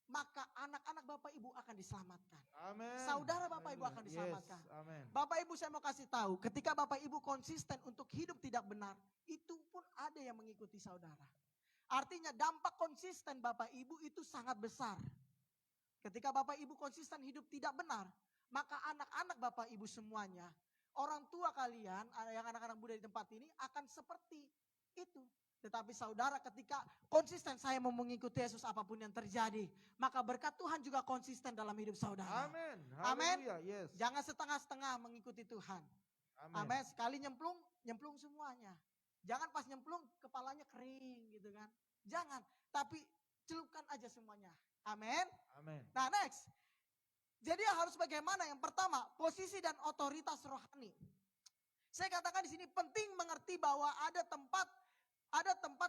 maka anak-anak Bapak Ibu akan diselamatkan. Amin. Saudara Bapak Ibu akan diselamatkan. Yes. Amin. Bapak Ibu saya mau kasih tahu, ketika Bapak Ibu konsisten untuk hidup tidak benar, itu pun ada yang mengikuti saudara. Artinya dampak konsisten Bapak Ibu itu sangat besar. Ketika Bapak Ibu konsisten hidup tidak benar, maka anak-anak Bapak Ibu semuanya, orang tua kalian, yang anak-anak muda di tempat ini akan seperti itu. Tetapi saudara, ketika konsisten saya mau mengikuti Yesus apapun yang terjadi, maka berkat Tuhan juga konsisten dalam hidup saudara. Amin. Amin. Haleluya. Yes. Jangan setengah-setengah mengikuti Tuhan. Amin. Sekali nyemplung semuanya. Jangan pas nyemplung kepalanya kering gitu kan. Jangan, tapi celupkan aja semuanya. Amin. Amin. Nah, next. Jadi harus bagaimana? Yang pertama, posisi dan otoritas rohani. Saya katakan di sini penting mengerti bahwa ada tempat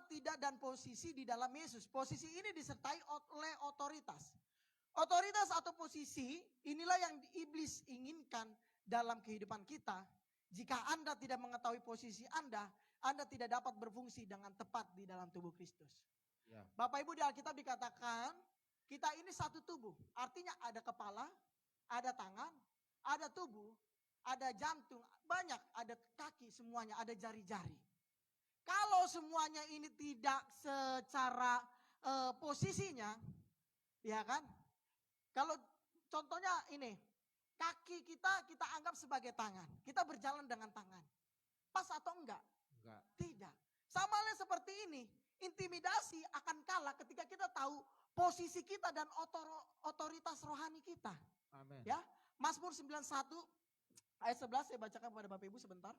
tidak dan posisi di dalam Yesus. Posisi ini disertai oleh otoritas. Otoritas atau posisi inilah yang iblis inginkan dalam kehidupan kita. Jika Anda tidak mengetahui posisi Anda tidak dapat berfungsi dengan tepat di dalam tubuh Kristus. Ya. Bapak Ibu, di Alkitab dikatakan kita ini satu tubuh. Artinya ada kepala, ada tangan, ada tubuh, ada jantung, banyak, ada kaki semuanya, ada jari-jari. Kalau semuanya ini tidak secara posisinya, ya kan? Kalau contohnya ini, kaki kita anggap sebagai tangan. Kita berjalan dengan tangan. Pas atau enggak? Enggak. Tidak. Sama halnya seperti ini, intimidasi akan kalah ketika kita tahu posisi kita dan otoritas rohani kita. Amin. Ya, Mazmur 91 ayat 11 saya bacakan kepada Bapak Ibu sebentar.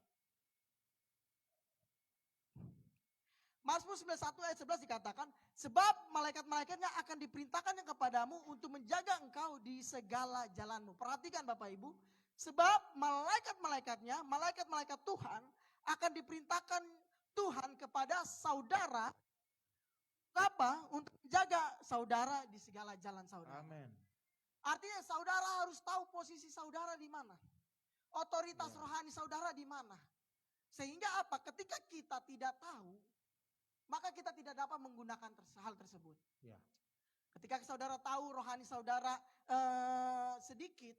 Mazmur 91 ayat 11 dikatakan, sebab malaikat-malaikatnya akan diperintahkannya kepadamu untuk menjaga engkau di segala jalanmu. Perhatikan Bapak Ibu, sebab malaikat-malaikatnya, malaikat-malaikat Tuhan akan diperintahkan Tuhan kepada saudara, apa? Untuk menjaga saudara di segala jalan saudara. Amin. Artinya saudara harus tahu posisi saudara di mana. Otoritas rohani saudara di mana. Sehingga apa? Ketika kita tidak tahu, maka kita tidak dapat menggunakan hal tersebut. Ya. Ketika saudara tahu rohani saudara sedikit,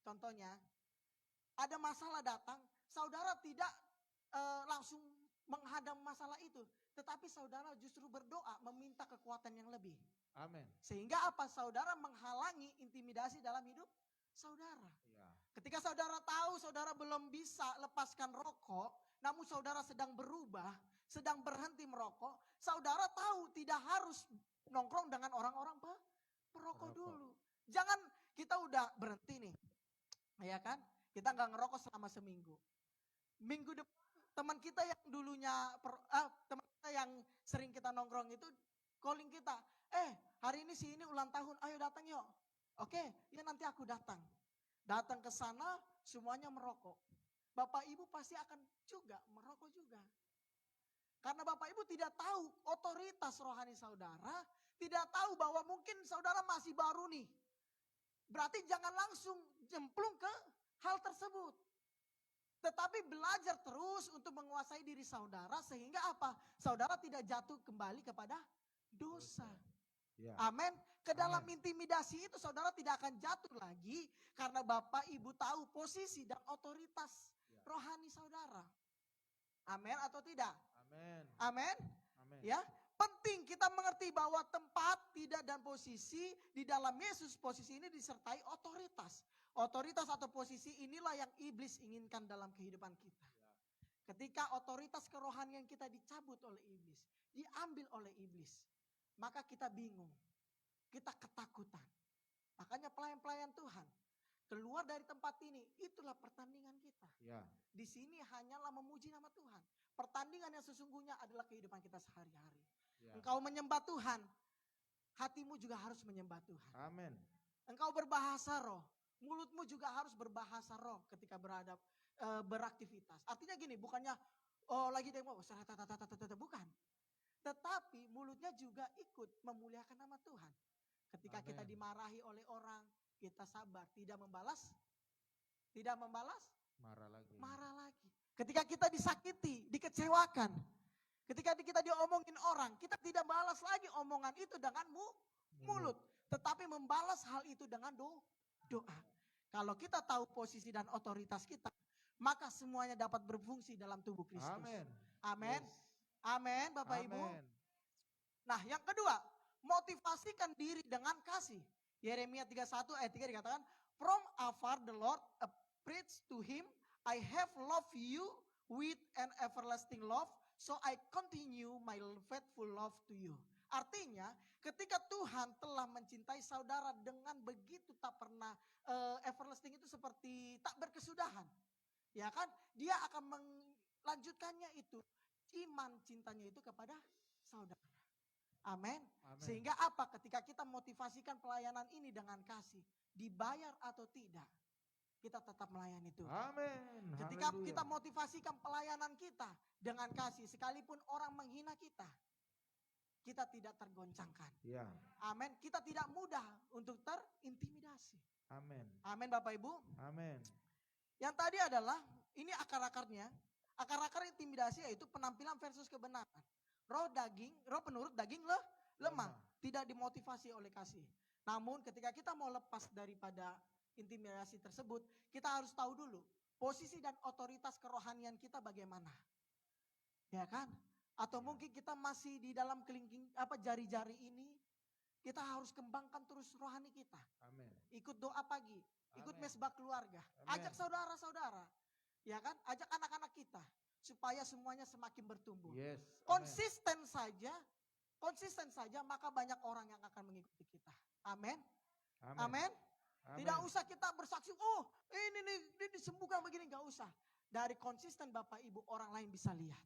contohnya ada masalah datang, saudara tidak langsung menghadang masalah itu. Tetapi saudara justru berdoa meminta kekuatan yang lebih. Amin. Sehingga apa? Saudara menghalangi intimidasi dalam hidup saudara. Ya. Ketika saudara tahu saudara belum bisa lepaskan rokok, namun saudara sedang berubah, sedang berhenti merokok, saudara tahu tidak harus nongkrong dengan orang-orang perokok dulu. Jangan kita udah berhenti nih, ya kan? Kita nggak ngerokok selama seminggu. Minggu depan teman kita yang dulunya, teman kita yang sering kita nongkrong itu calling kita, hari ini si ini ulang tahun, ayo datang yuk. Oke, ya nanti aku datang. Datang ke sana semuanya merokok. Bapak Ibu pasti akan juga merokok juga. Karena Bapak Ibu tidak tahu otoritas rohani saudara, tidak tahu bahwa mungkin saudara masih baru nih. Berarti jangan langsung jemplung ke hal tersebut. Tetapi belajar terus untuk menguasai diri saudara sehingga apa? Saudara tidak jatuh kembali kepada dosa. Ya. Amin. Ke dalam intimidasi itu saudara tidak akan jatuh lagi karena Bapak Ibu tahu posisi dan otoritas rohani saudara. Amin atau tidak? Amin. Amin. Amin. Ya, penting kita mengerti bahwa tempat, tidak dan posisi di dalam Yesus, posisi ini disertai otoritas. Otoritas atau posisi inilah yang iblis inginkan dalam kehidupan kita. Ketika otoritas kerohanian kita dicabut oleh iblis, diambil oleh iblis, maka kita bingung, kita ketakutan. Makanya pelayan-pelayan Tuhan keluar dari tempat ini, itulah pertandingan kita. Ya. Di sini hanyalah memuji nama Tuhan. Pertandingan yang sesungguhnya adalah kehidupan kita sehari-hari. Ya. Engkau menyembah Tuhan, hatimu juga harus menyembah Tuhan. Amin. Engkau berbahasa roh, mulutmu juga harus berbahasa roh ketika beraktivitas. Artinya gini, bukannya lagi demo, bukan. Tetapi mulutnya juga ikut memuliakan nama Tuhan. Ketika kita dimarahi oleh orang, kita sabar, tidak membalas, marah lagi. Ketika kita disakiti, dikecewakan, ketika kita diomongin orang, kita tidak balas lagi omongan itu dengan mulut, tetapi membalas hal itu dengan doa. Kalau kita tahu posisi dan otoritas kita, maka semuanya dapat berfungsi dalam tubuh Kristus. Amin. Amin. Yes. Amin, Bapak Ibu. Amin. Nah, yang kedua, motivasikan diri dengan kasih. Yeremia 31 ayat 3 dikatakan, From afar the Lord preached to him, I have loved you with an everlasting love, so I continue my faithful love to you. Artinya ketika Tuhan telah mencintai saudara dengan begitu tak pernah, everlasting itu seperti tak berkesudahan. Ya kan, dia akan melanjutkannya itu, iman cintanya itu kepada saudara. Amin. Sehingga apa, ketika kita motivasikan pelayanan ini dengan kasih, dibayar atau tidak, kita tetap melayani Tuhan. Amin. Ketika Haleluya. kita motivasikan pelayanan kita dengan kasih, sekalipun orang menghina kita tidak tergoncangkan. Ya. Amin. Kita tidak mudah untuk terintimidasi. Amin. Amin Bapak Ibu. Amin. Yang tadi adalah, ini akar-akarnya. Akar-akar intimidasi yaitu penampilan versus kebenaran. Roh penurut daging lemah. Tidak dimotivasi oleh kasih. Namun ketika kita mau lepas daripada intimidasi tersebut, kita harus tahu dulu posisi dan otoritas kerohanian kita bagaimana. Ya kan? Atau mungkin kita masih di dalam kelingking jari-jari ini, kita harus kembangkan terus rohani kita. Amin. Ikut doa pagi, ikut Amin. mesbah keluarga, Amin. ajak saudara-saudara, ya kan? Ajak anak-anak kita supaya semuanya semakin bertumbuh. Yes. Konsisten saja, maka banyak orang yang akan mengikuti kita. Amin. Amin. Tidak usah kita bersaksi, oh ini disembuhkan begini, nggak usah. Dari konsisten Bapak Ibu, orang lain bisa lihat.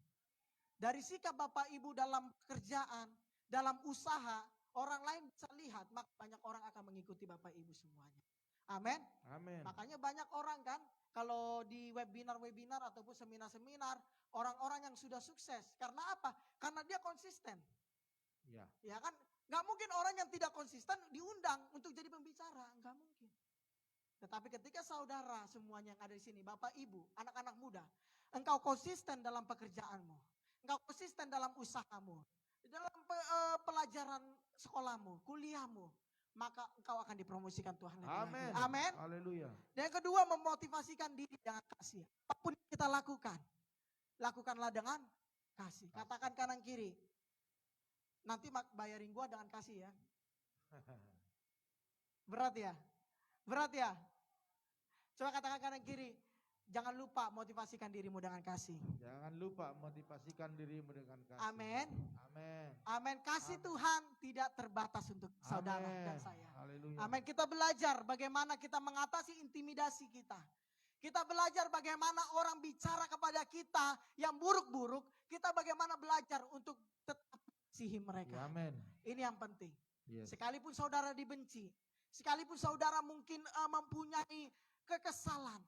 Dari sikap Bapak Ibu dalam pekerjaan, dalam usaha, orang lain bisa lihat, maka banyak orang akan mengikuti Bapak Ibu semuanya. Amin. Amin. Makanya banyak orang kan, kalau di webinar ataupun seminar-seminar, orang-orang yang sudah sukses. Karena apa? Karena dia konsisten. Ya. Ya kan? Gak mungkin orang yang tidak konsisten diundang untuk jadi pembicara. Gak mungkin. Tetapi ketika saudara semuanya yang ada di sini, Bapak Ibu, anak-anak muda, engkau konsisten dalam pekerjaanmu. Engkau konsisten dalam usahamu. Dalam pelajaran sekolahmu, kuliahmu. Maka engkau akan dipromosikan Tuhan. Amin. Amin. Haleluya. Dan yang kedua, memotivasikan diri dengan kasih. Apapun yang kita lakukan, lakukanlah dengan kasih. Katakan kanan kiri, nanti bayarin gua dengan kasih ya. Berat ya? Berat ya? Coba katakan kanan kiri, jangan lupa motivasikan dirimu dengan kasih. Jangan lupa motivasikan dirimu dengan kasih. Amin. Amin. Amin. Kasih Tuhan tidak terbatas untuk saudara dan saya. Haleluya. Amin. Kita belajar bagaimana kita mengatasi intimidasi kita. Kita belajar bagaimana orang bicara kepada kita yang buruk-buruk. Kita bagaimana belajar untuk tetap mengasihi mereka. Ya, amin. Ini yang penting. Yes. Sekalipun saudara dibenci, sekalipun saudara mungkin mempunyai kekesalan,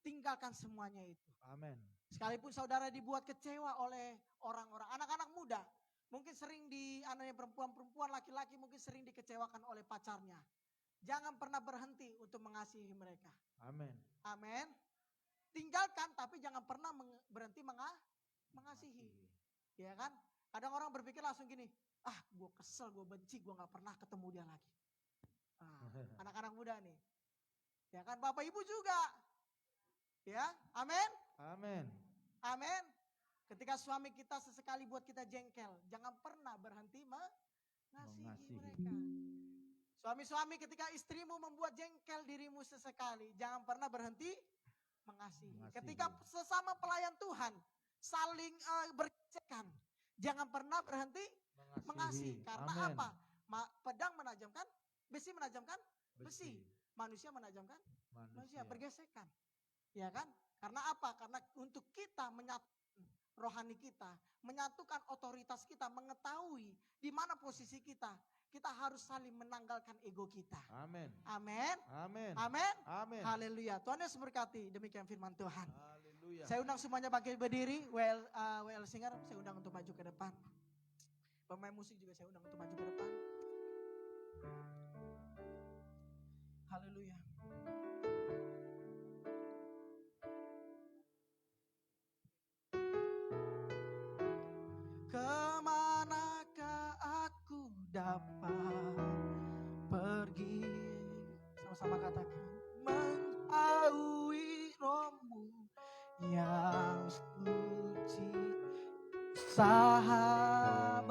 tinggalkan semuanya itu. Amin. Sekalipun saudara dibuat kecewa oleh orang-orang, anak-anak muda, mungkin sering anaknya perempuan-perempuan, laki-laki mungkin sering dikecewakan oleh pacarnya. Jangan pernah berhenti untuk mengasihi mereka. Amin. Amin. Tinggalkan, tapi jangan pernah berhenti mengasihi. Ya kan? Kadang orang berpikir langsung gini, gue kesel, gue benci, gue gak pernah ketemu dia lagi. Anak-anak muda nih. Ya kan, Bapak Ibu juga. Ya, amin. Amin. Amin. Ketika suami kita sesekali buat kita jengkel, jangan pernah berhenti mengasihi mereka. Suami-suami, ketika istrimu membuat jengkel dirimu sesekali, jangan pernah berhenti mengasihi. Ketika sesama pelayan Tuhan saling bergesekan, jangan pernah berhenti mengasihi. Karena apa? Pedang menajamkan, besi menajamkan besi. Manusia menajamkan manusia, bergesekan. Ya kan? Karena apa? Karena untuk kita menyatukan rohani kita, menyatukan otoritas kita, mengetahui di mana posisi kita, kita harus saling menanggalkan ego kita. Amin. Amin. Amin. Amin. Amin. Haleluya. Tuhan Yesus berkati. Demikian firman Tuhan. Haleluya. Saya undang semuanya bangkit berdiri. WL Singer saya undang untuk maju ke depan. Pemain musik juga saya undang untuk maju ke depan. Haleluya. Kemanakah aku dapat pergi? Sama-sama katakan. Menjauhi rohmu yang suci. Sahabat,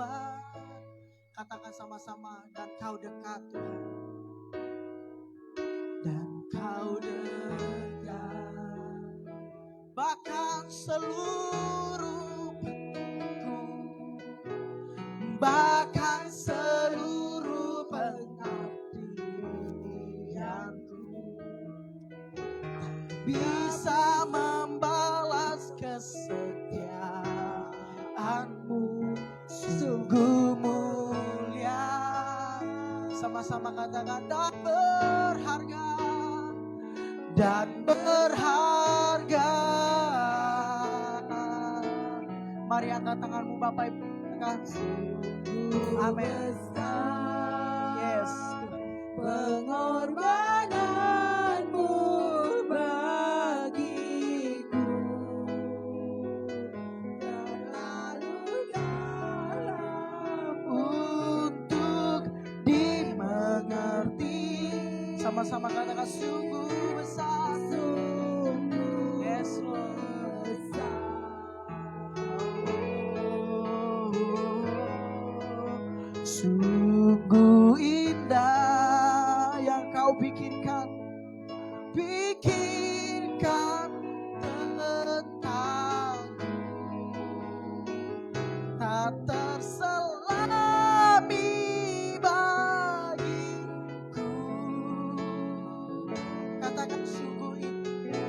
katakan sama-sama, dan kau dekat Tuhan. Dan kau seluruh bahkan seluruh pengabdianku bisa membalas kesetiaanmu, sungguh mulia. Sama-sama katakan dan berharga. Mari angkat tanganmu Bapak Ibu. Amin. Yes. Pengorbananmu bagiku terlalu dalam Untuk dimengerti. Sama-sama katakan sungguh besar. Yes Lord. Sungguh indah yang kau pikirkan tentangku, tak terselami bagiku. Katakan sungguh indah,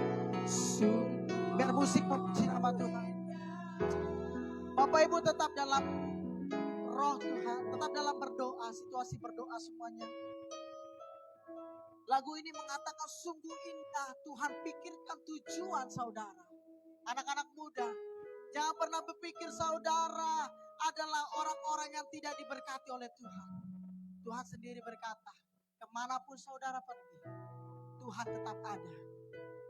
biar musik memuji nama Tuhan. Bapak Ibu tetap dalam roh Tuhan, tetap dalam berdoa, situasi berdoa semuanya. Lagu ini mengatakan sungguh indah Tuhan pikirkan tujuan saudara. Anak-anak muda, jangan pernah berpikir saudara adalah orang-orang yang tidak diberkati oleh Tuhan. Tuhan sendiri berkata, kemanapun saudara pergi, Tuhan tetap ada.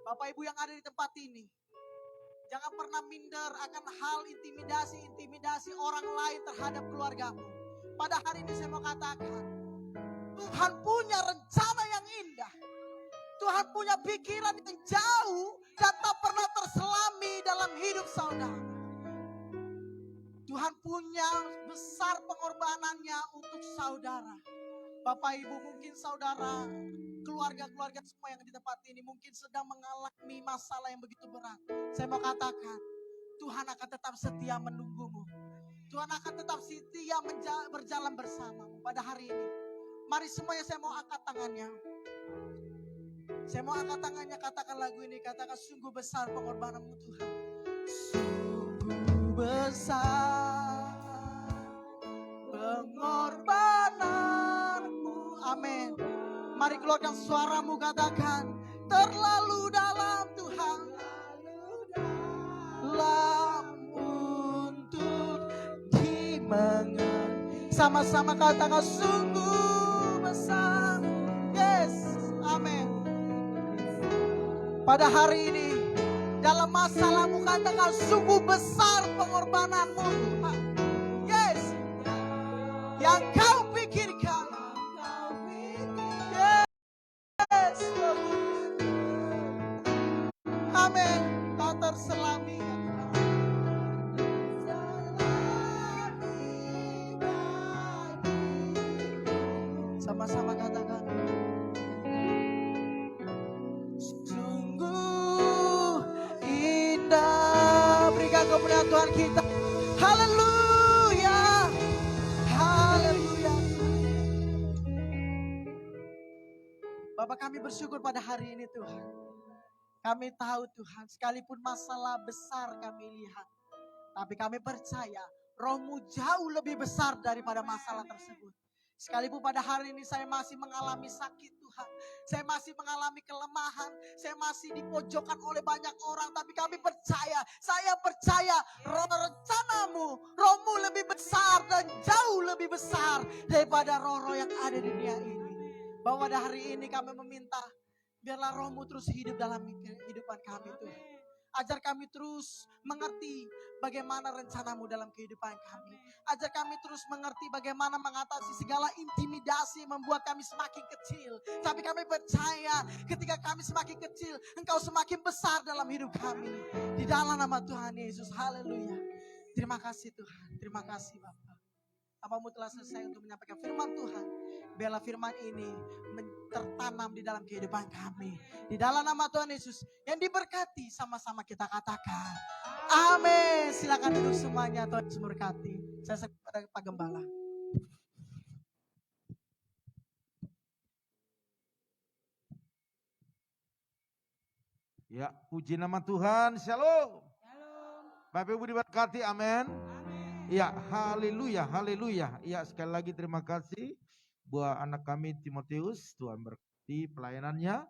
Bapak Ibu yang ada di tempat ini, jangan pernah minder akan hal intimidasi orang lain terhadap keluargamu. Pada hari ini saya mau katakan, Tuhan punya rencana yang indah. Tuhan punya pikiran yang jauh dan tak pernah terselami dalam hidup saudara. Tuhan punya besar pengorbanannya untuk saudara. Bapak Ibu, mungkin saudara, keluarga-keluarga semua yang di tempat ini mungkin sedang mengalami masalah yang begitu berat. Saya mau katakan, Tuhan akan tetap setia menunggumu. Tuhan akan tetap setia berjalan bersamamu pada hari ini. Mari semuanya saya mau angkat tangannya. Saya mau angkat tangannya, katakan lagu ini, katakan sungguh besar pengorbananmu Tuhan. Sungguh besar pengorbananmu. Amin. Mari keluarkan suaramu, katakan terlalu dalam Tuhan, dalam untuk dimengerti. Sama-sama katakan sungguh besar. Yes, amin. Pada hari ini dalam masalahmu katakan sungguh besar pengorbananmu Tuhan. Yes, yang kau pikirkan. Yes, amin. Tak terselami. Sama-sama katakan sungguh indah. Berikan kemuliaan Tuhan kita. Haleluya, haleluya. Bapak, kami bersyukur pada hari ini Tuhan. Kami tahu Tuhan, sekalipun masalah besar kami lihat, tapi kami percaya Roh-Mu jauh lebih besar daripada masalah tersebut. Sekalipun pada hari ini saya masih mengalami sakit Tuhan, saya masih mengalami kelemahan, saya masih dipojokkan oleh banyak orang, tapi kami percaya, saya percaya rencanamu, Roh-Mu lebih besar dan jauh lebih besar daripada roh-roh yang ada di dunia ini. Bahwa pada hari ini kami meminta, biarlah Roh-Mu terus hidup dalam kehidupan kami Tuhan. Ajar kami terus mengerti bagaimana rencanamu dalam kehidupan kami. Ajar kami terus mengerti bagaimana mengatasi segala intimidasi yang membuat kami semakin kecil. Tapi kami percaya ketika kami semakin kecil, Engkau semakin besar dalam hidup kami. Di dalam nama Tuhan Yesus, haleluya. Terima kasih Tuhan, terima kasih Bapak. Apamu telah selesai untuk menyampaikan firman Tuhan. Biarlah firman ini tertanam di dalam kehidupan kami. Di dalam nama Tuhan Yesus yang diberkati, sama-sama kita katakan Amin. Silakan duduk semuanya, Tuhan Yesus memberkati. Saya serahkan kepada Pak Gembala. Ya, puji nama Tuhan. Shalom. Bapak Ibu diberkati, amin. Ya, haleluya, haleluya. Ya, sekali lagi terima kasih buat anak kami Timotius. Tuhan berkati pelayanannya.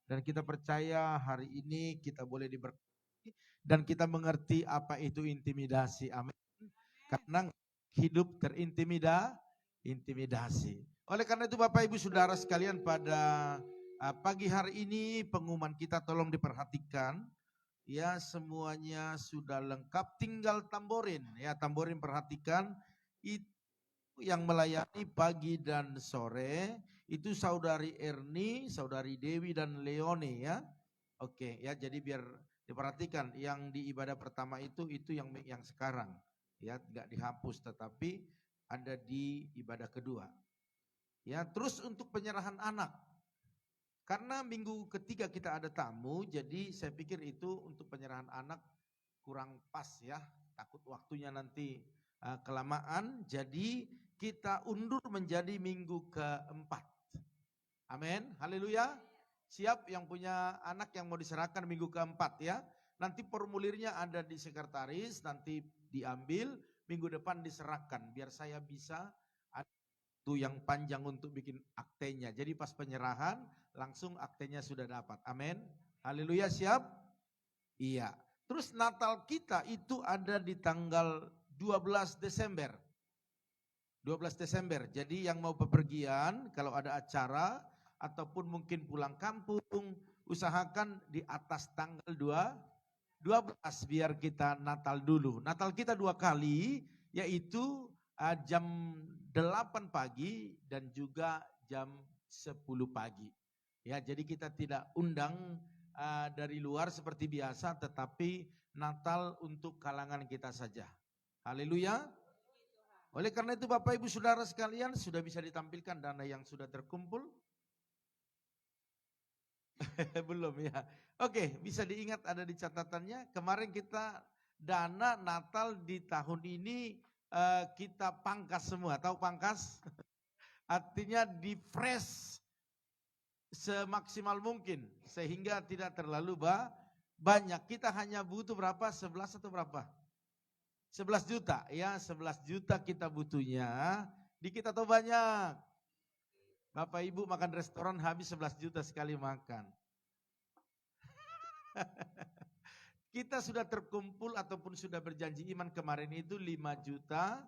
Dan kita percaya hari ini kita boleh diberkati. Dan kita mengerti apa itu intimidasi, amin. Karena hidup intimidasi. Oleh karena itu Bapak Ibu Saudara sekalian, pada pagi hari ini pengumuman kita tolong diperhatikan. Ya, semuanya sudah lengkap, tinggal tamborin. Ya, tamborin perhatikan, itu yang melayani pagi dan sore itu Saudari Erni, Saudari Dewi dan Leone ya. Oke, ya, jadi biar diperhatikan yang di ibadah pertama itu yang sekarang. Ya, enggak dihapus tetapi ada di ibadah kedua. Ya, terus untuk penyerahan anak. Karena minggu ketiga kita ada tamu, jadi saya pikir itu untuk penyerahan anak kurang pas ya. Takut waktunya nanti kelamaan, jadi kita undur menjadi minggu keempat. Amin, haleluya. Siap yang punya anak yang mau diserahkan minggu keempat ya. Nanti formulirnya ada di sekretaris, nanti diambil, minggu depan diserahkan. Biar saya bisa itu yang panjang untuk bikin aktenya. Jadi pas penyerahan langsung aktenya sudah dapat. Amin. Haleluya, siap? Iya. Terus Natal kita itu ada di tanggal 12 Desember. 12 Desember. Jadi yang mau bepergian kalau ada acara ataupun mungkin pulang kampung, usahakan di atas tanggal 12 biar kita Natal dulu. Natal kita 2 kali, yaitu jam 8 pagi dan juga jam 10 pagi. Ya, jadi kita tidak undang dari luar seperti biasa, tetapi Natal untuk kalangan kita saja. Haleluya. Oleh karena itu Bapak Ibu Saudara sekalian, sudah bisa ditampilkan dana yang sudah terkumpul? Belum ya. Oke, bisa diingat ada di catatannya. Kemarin kita dana Natal di tahun ini kita pangkas semua. Tahu pangkas? Artinya di fresh semaksimal mungkin sehingga tidak terlalu banyak. Kita hanya butuh berapa? 11 atau berapa? 11 juta ya, 11 juta kita butuhnya. Dikit atau banyak? Bapak Ibu makan restoran habis 11 juta sekali makan. Kita sudah terkumpul ataupun sudah berjanji iman kemarin itu 5 juta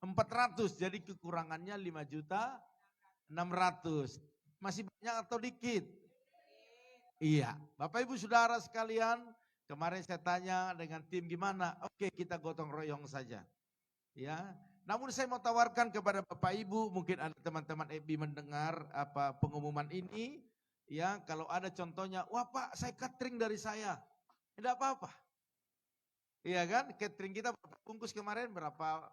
400. Jadi kekurangannya 5 juta 600. Masih banyak atau dikit? Iya. Bapak Ibu Saudara sekalian, kemarin saya tanya dengan tim gimana? Oke, kita gotong royong saja. Ya. Namun saya mau tawarkan kepada Bapak Ibu, mungkin ada teman-teman FB mendengar pengumuman ini. Ya, kalau ada contohnya, wah Pak, saya catering dari saya. Tidak apa-apa. Iya kan, catering kita berapa bungkus kemarin, berapa?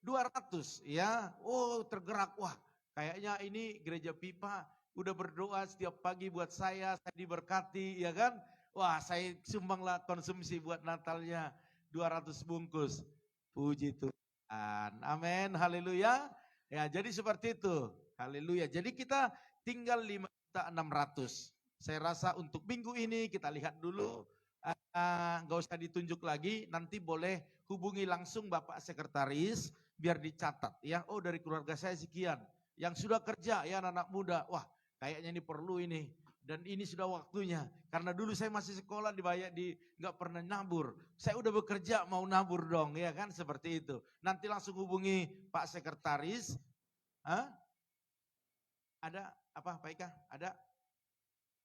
200 ya. Oh, tergerak, wah kayaknya ini gereja Pipa udah berdoa setiap pagi buat saya diberkati ya kan. Wah, saya sumbanglah konsumsi buat Natalnya 200 bungkus. Puji Tuhan. Amin, haleluya. Ya, jadi seperti itu. Haleluya. Jadi kita tinggal 5.600.000. Saya rasa untuk minggu ini kita lihat dulu. Nggak usah ditunjuk lagi, nanti boleh hubungi langsung Bapak Sekretaris biar dicatat ya. Oh, dari keluarga saya sekian. Yang sudah kerja ya anak-anak muda. Wah, kayaknya ini perlu ini. Dan ini sudah waktunya. Karena dulu saya masih sekolah nggak pernah nabur. Saya udah bekerja mau nabur dong ya kan, seperti itu. Nanti langsung hubungi Pak Sekretaris. Ada apa Pak Ika? Ada?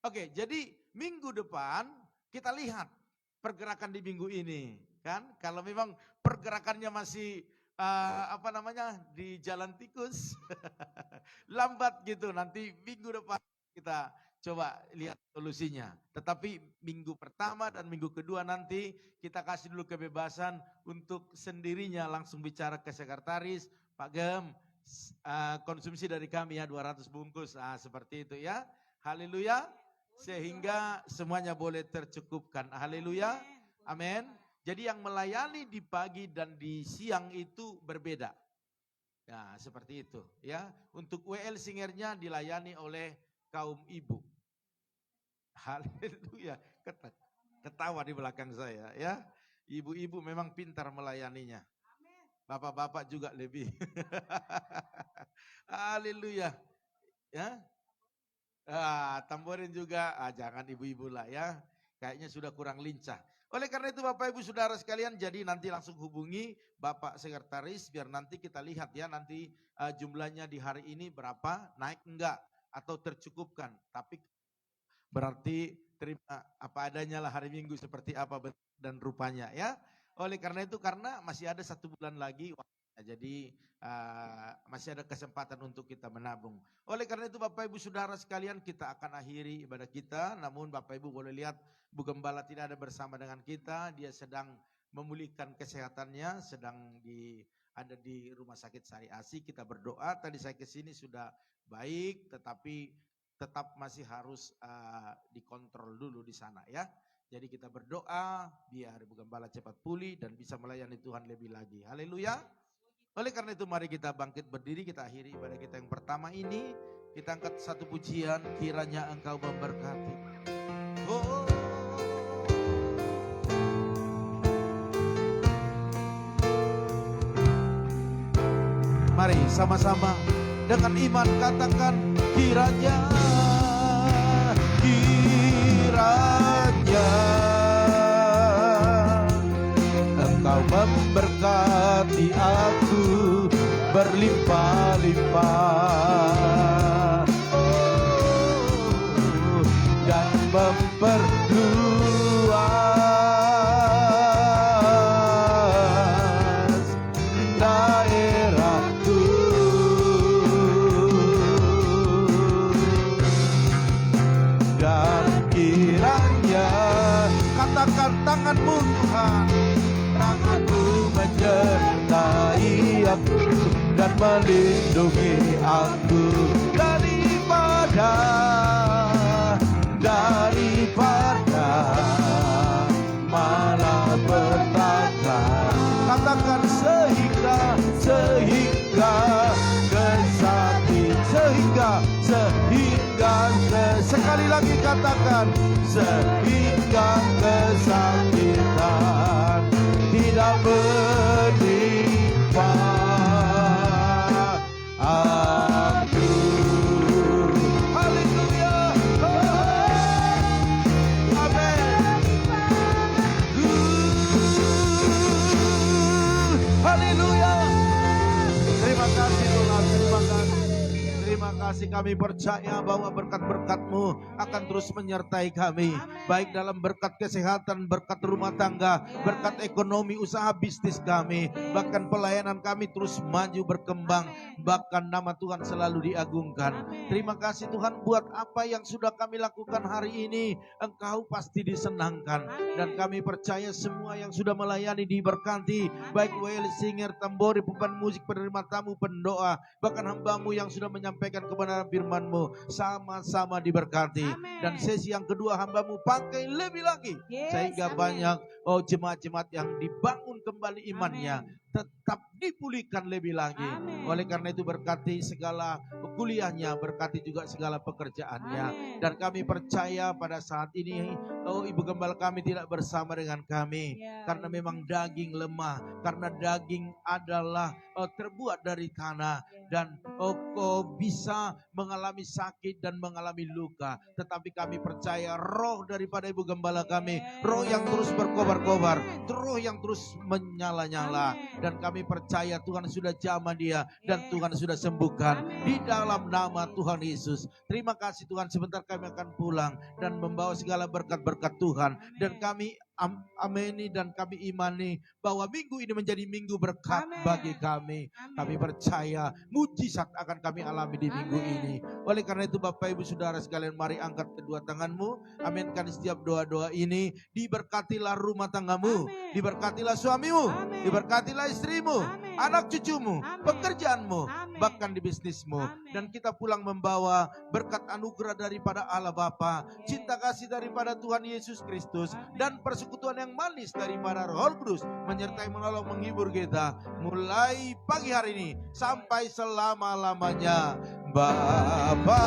Oke, jadi minggu depan kita lihat pergerakan di minggu ini. Kan kalau memang pergerakannya masih di jalan tikus lambat gitu, nanti minggu depan kita coba lihat solusinya. Tetapi minggu pertama dan minggu kedua nanti kita kasih dulu kebebasan untuk sendirinya langsung bicara ke sekretaris, Pak Gem, konsumsi dari kami ya 200 bungkus, seperti itu ya. Haleluya, sehingga semuanya boleh tercukupkan. Haleluya. Amin. Jadi yang melayani di pagi dan di siang itu berbeda. Nah, seperti itu ya. Untuk WL Singernya dilayani oleh kaum ibu. Haleluya. Ketawa di belakang saya ya. Ibu-ibu memang pintar melayaninya. Bapak-bapak juga lebih. Haleluya. Ya. Tamborin juga, jangan ibu-ibu lah ya. Kayaknya sudah kurang lincah. Oleh karena itu Bapak Ibu Saudara sekalian, jadi nanti langsung hubungi Bapak Sekretaris biar nanti kita lihat ya nanti jumlahnya di hari ini berapa, naik enggak atau tercukupkan. Tapi berarti terima apa adanya lah hari Minggu seperti apa dan rupanya ya. Oleh karena itu karena masih ada 1 bulan lagi, jadi masih ada kesempatan untuk kita menabung. Oleh karena itu Bapak Ibu Saudara sekalian kita akan akhiri ibadah kita. Namun Bapak Ibu boleh lihat Bu Gembala tidak ada bersama dengan kita. Dia sedang memulihkan kesehatannya, sedang ada di Rumah Sakit Sari Asi. Kita berdoa, tadi saya kesini sudah baik tetapi tetap masih harus dikontrol dulu di sana ya. Jadi kita berdoa biar Bu Gembala cepat pulih dan bisa melayani Tuhan lebih lagi. Haleluya. Oleh karena itu mari kita bangkit berdiri, kita akhiri ibadah kita yang pertama ini. Kita angkat satu pujian, kiranya Engkau memberkati. Oh. Mari sama-sama dengan iman katakan kiranya Engkau memberkati aku berlimpah-limpah dan memperluas daerahku. Dan kiranya katakan tanganmu Tuhan, tanganmu menyertai aku dan melindungi aku daripada malapetaka. Katakan sehingga sekali lagi katakan sehingga kesakitan tidak menimpa aku. Haleluya. Amin. Haleluya. Terima kasih Tuhan, terima kasih. Terima kasih, kami percaya bahwa berkat-berkat-Mu akan terus menyertai kami. Baik dalam berkat kesehatan, berkat rumah tangga, berkat ekonomi, usaha bisnis kami. Bahkan pelayanan kami terus maju berkembang. Bahkan nama Tuhan selalu diagungkan. Terima kasih Tuhan buat apa yang sudah kami lakukan hari ini. Engkau pasti disenangkan. Dan kami percaya semua yang sudah melayani diberkati. Baik WL Singer, Tambori, pemain musik, penerima tamu, pendoa. Bahkan hamba-Mu yang sudah menyampaikan kebenaran firman-Mu sama-sama diberkati. Dan sesi yang kedua hamba-Mu pakai lebih lagi. Sehingga banyak jemaat-jemaat yang dibangun kembali imannya. Tetap dipulihkan lebih lagi. Oleh karena itu berkati segala kuliahnya, berkati juga segala pekerjaannya. Dan kami percaya pada saat ini Ibu Gembala kami tidak bersama dengan kami. Karena memang daging lemah. Karena daging adalah terbuat dari tanah. Dan bisa mengalami sakit dan mengalami luka. Tetapi kami percaya roh daripada Ibu Gembala kami, roh yang terus berkobar-kobar, roh yang terus menyala-nyala. Dan kami percaya Tuhan sudah jamah dia dan Tuhan sudah sembuhkan di dalam nama Tuhan Yesus. Terima kasih Tuhan, sebentar kami akan pulang dan membawa segala berkat-berkat Tuhan. Dan kami ameni dan kami imani bahwa minggu ini menjadi minggu berkat bagi kami. Kami percaya mujizat akan kami alami di minggu ini. Oleh karena itu Bapak Ibu Saudara sekalian, mari angkat kedua tanganmu. Aminkan setiap doa-doa ini. Diberkatilah rumah tanggamu, diberkatilah suamimu, diberkatilah istrimu, anak cucumu, Amin. pekerjaanmu, Amin. bahkan di bisnismu. Amin. Dan kita pulang membawa berkat anugerah daripada Allah Bapa, cinta kasih daripada Tuhan Yesus Kristus, Amin. dan persekutuan yang manis daripada Roh Kudus menyertai, menolong, menghibur kita mulai pagi hari ini sampai selama-lamanya. Bapa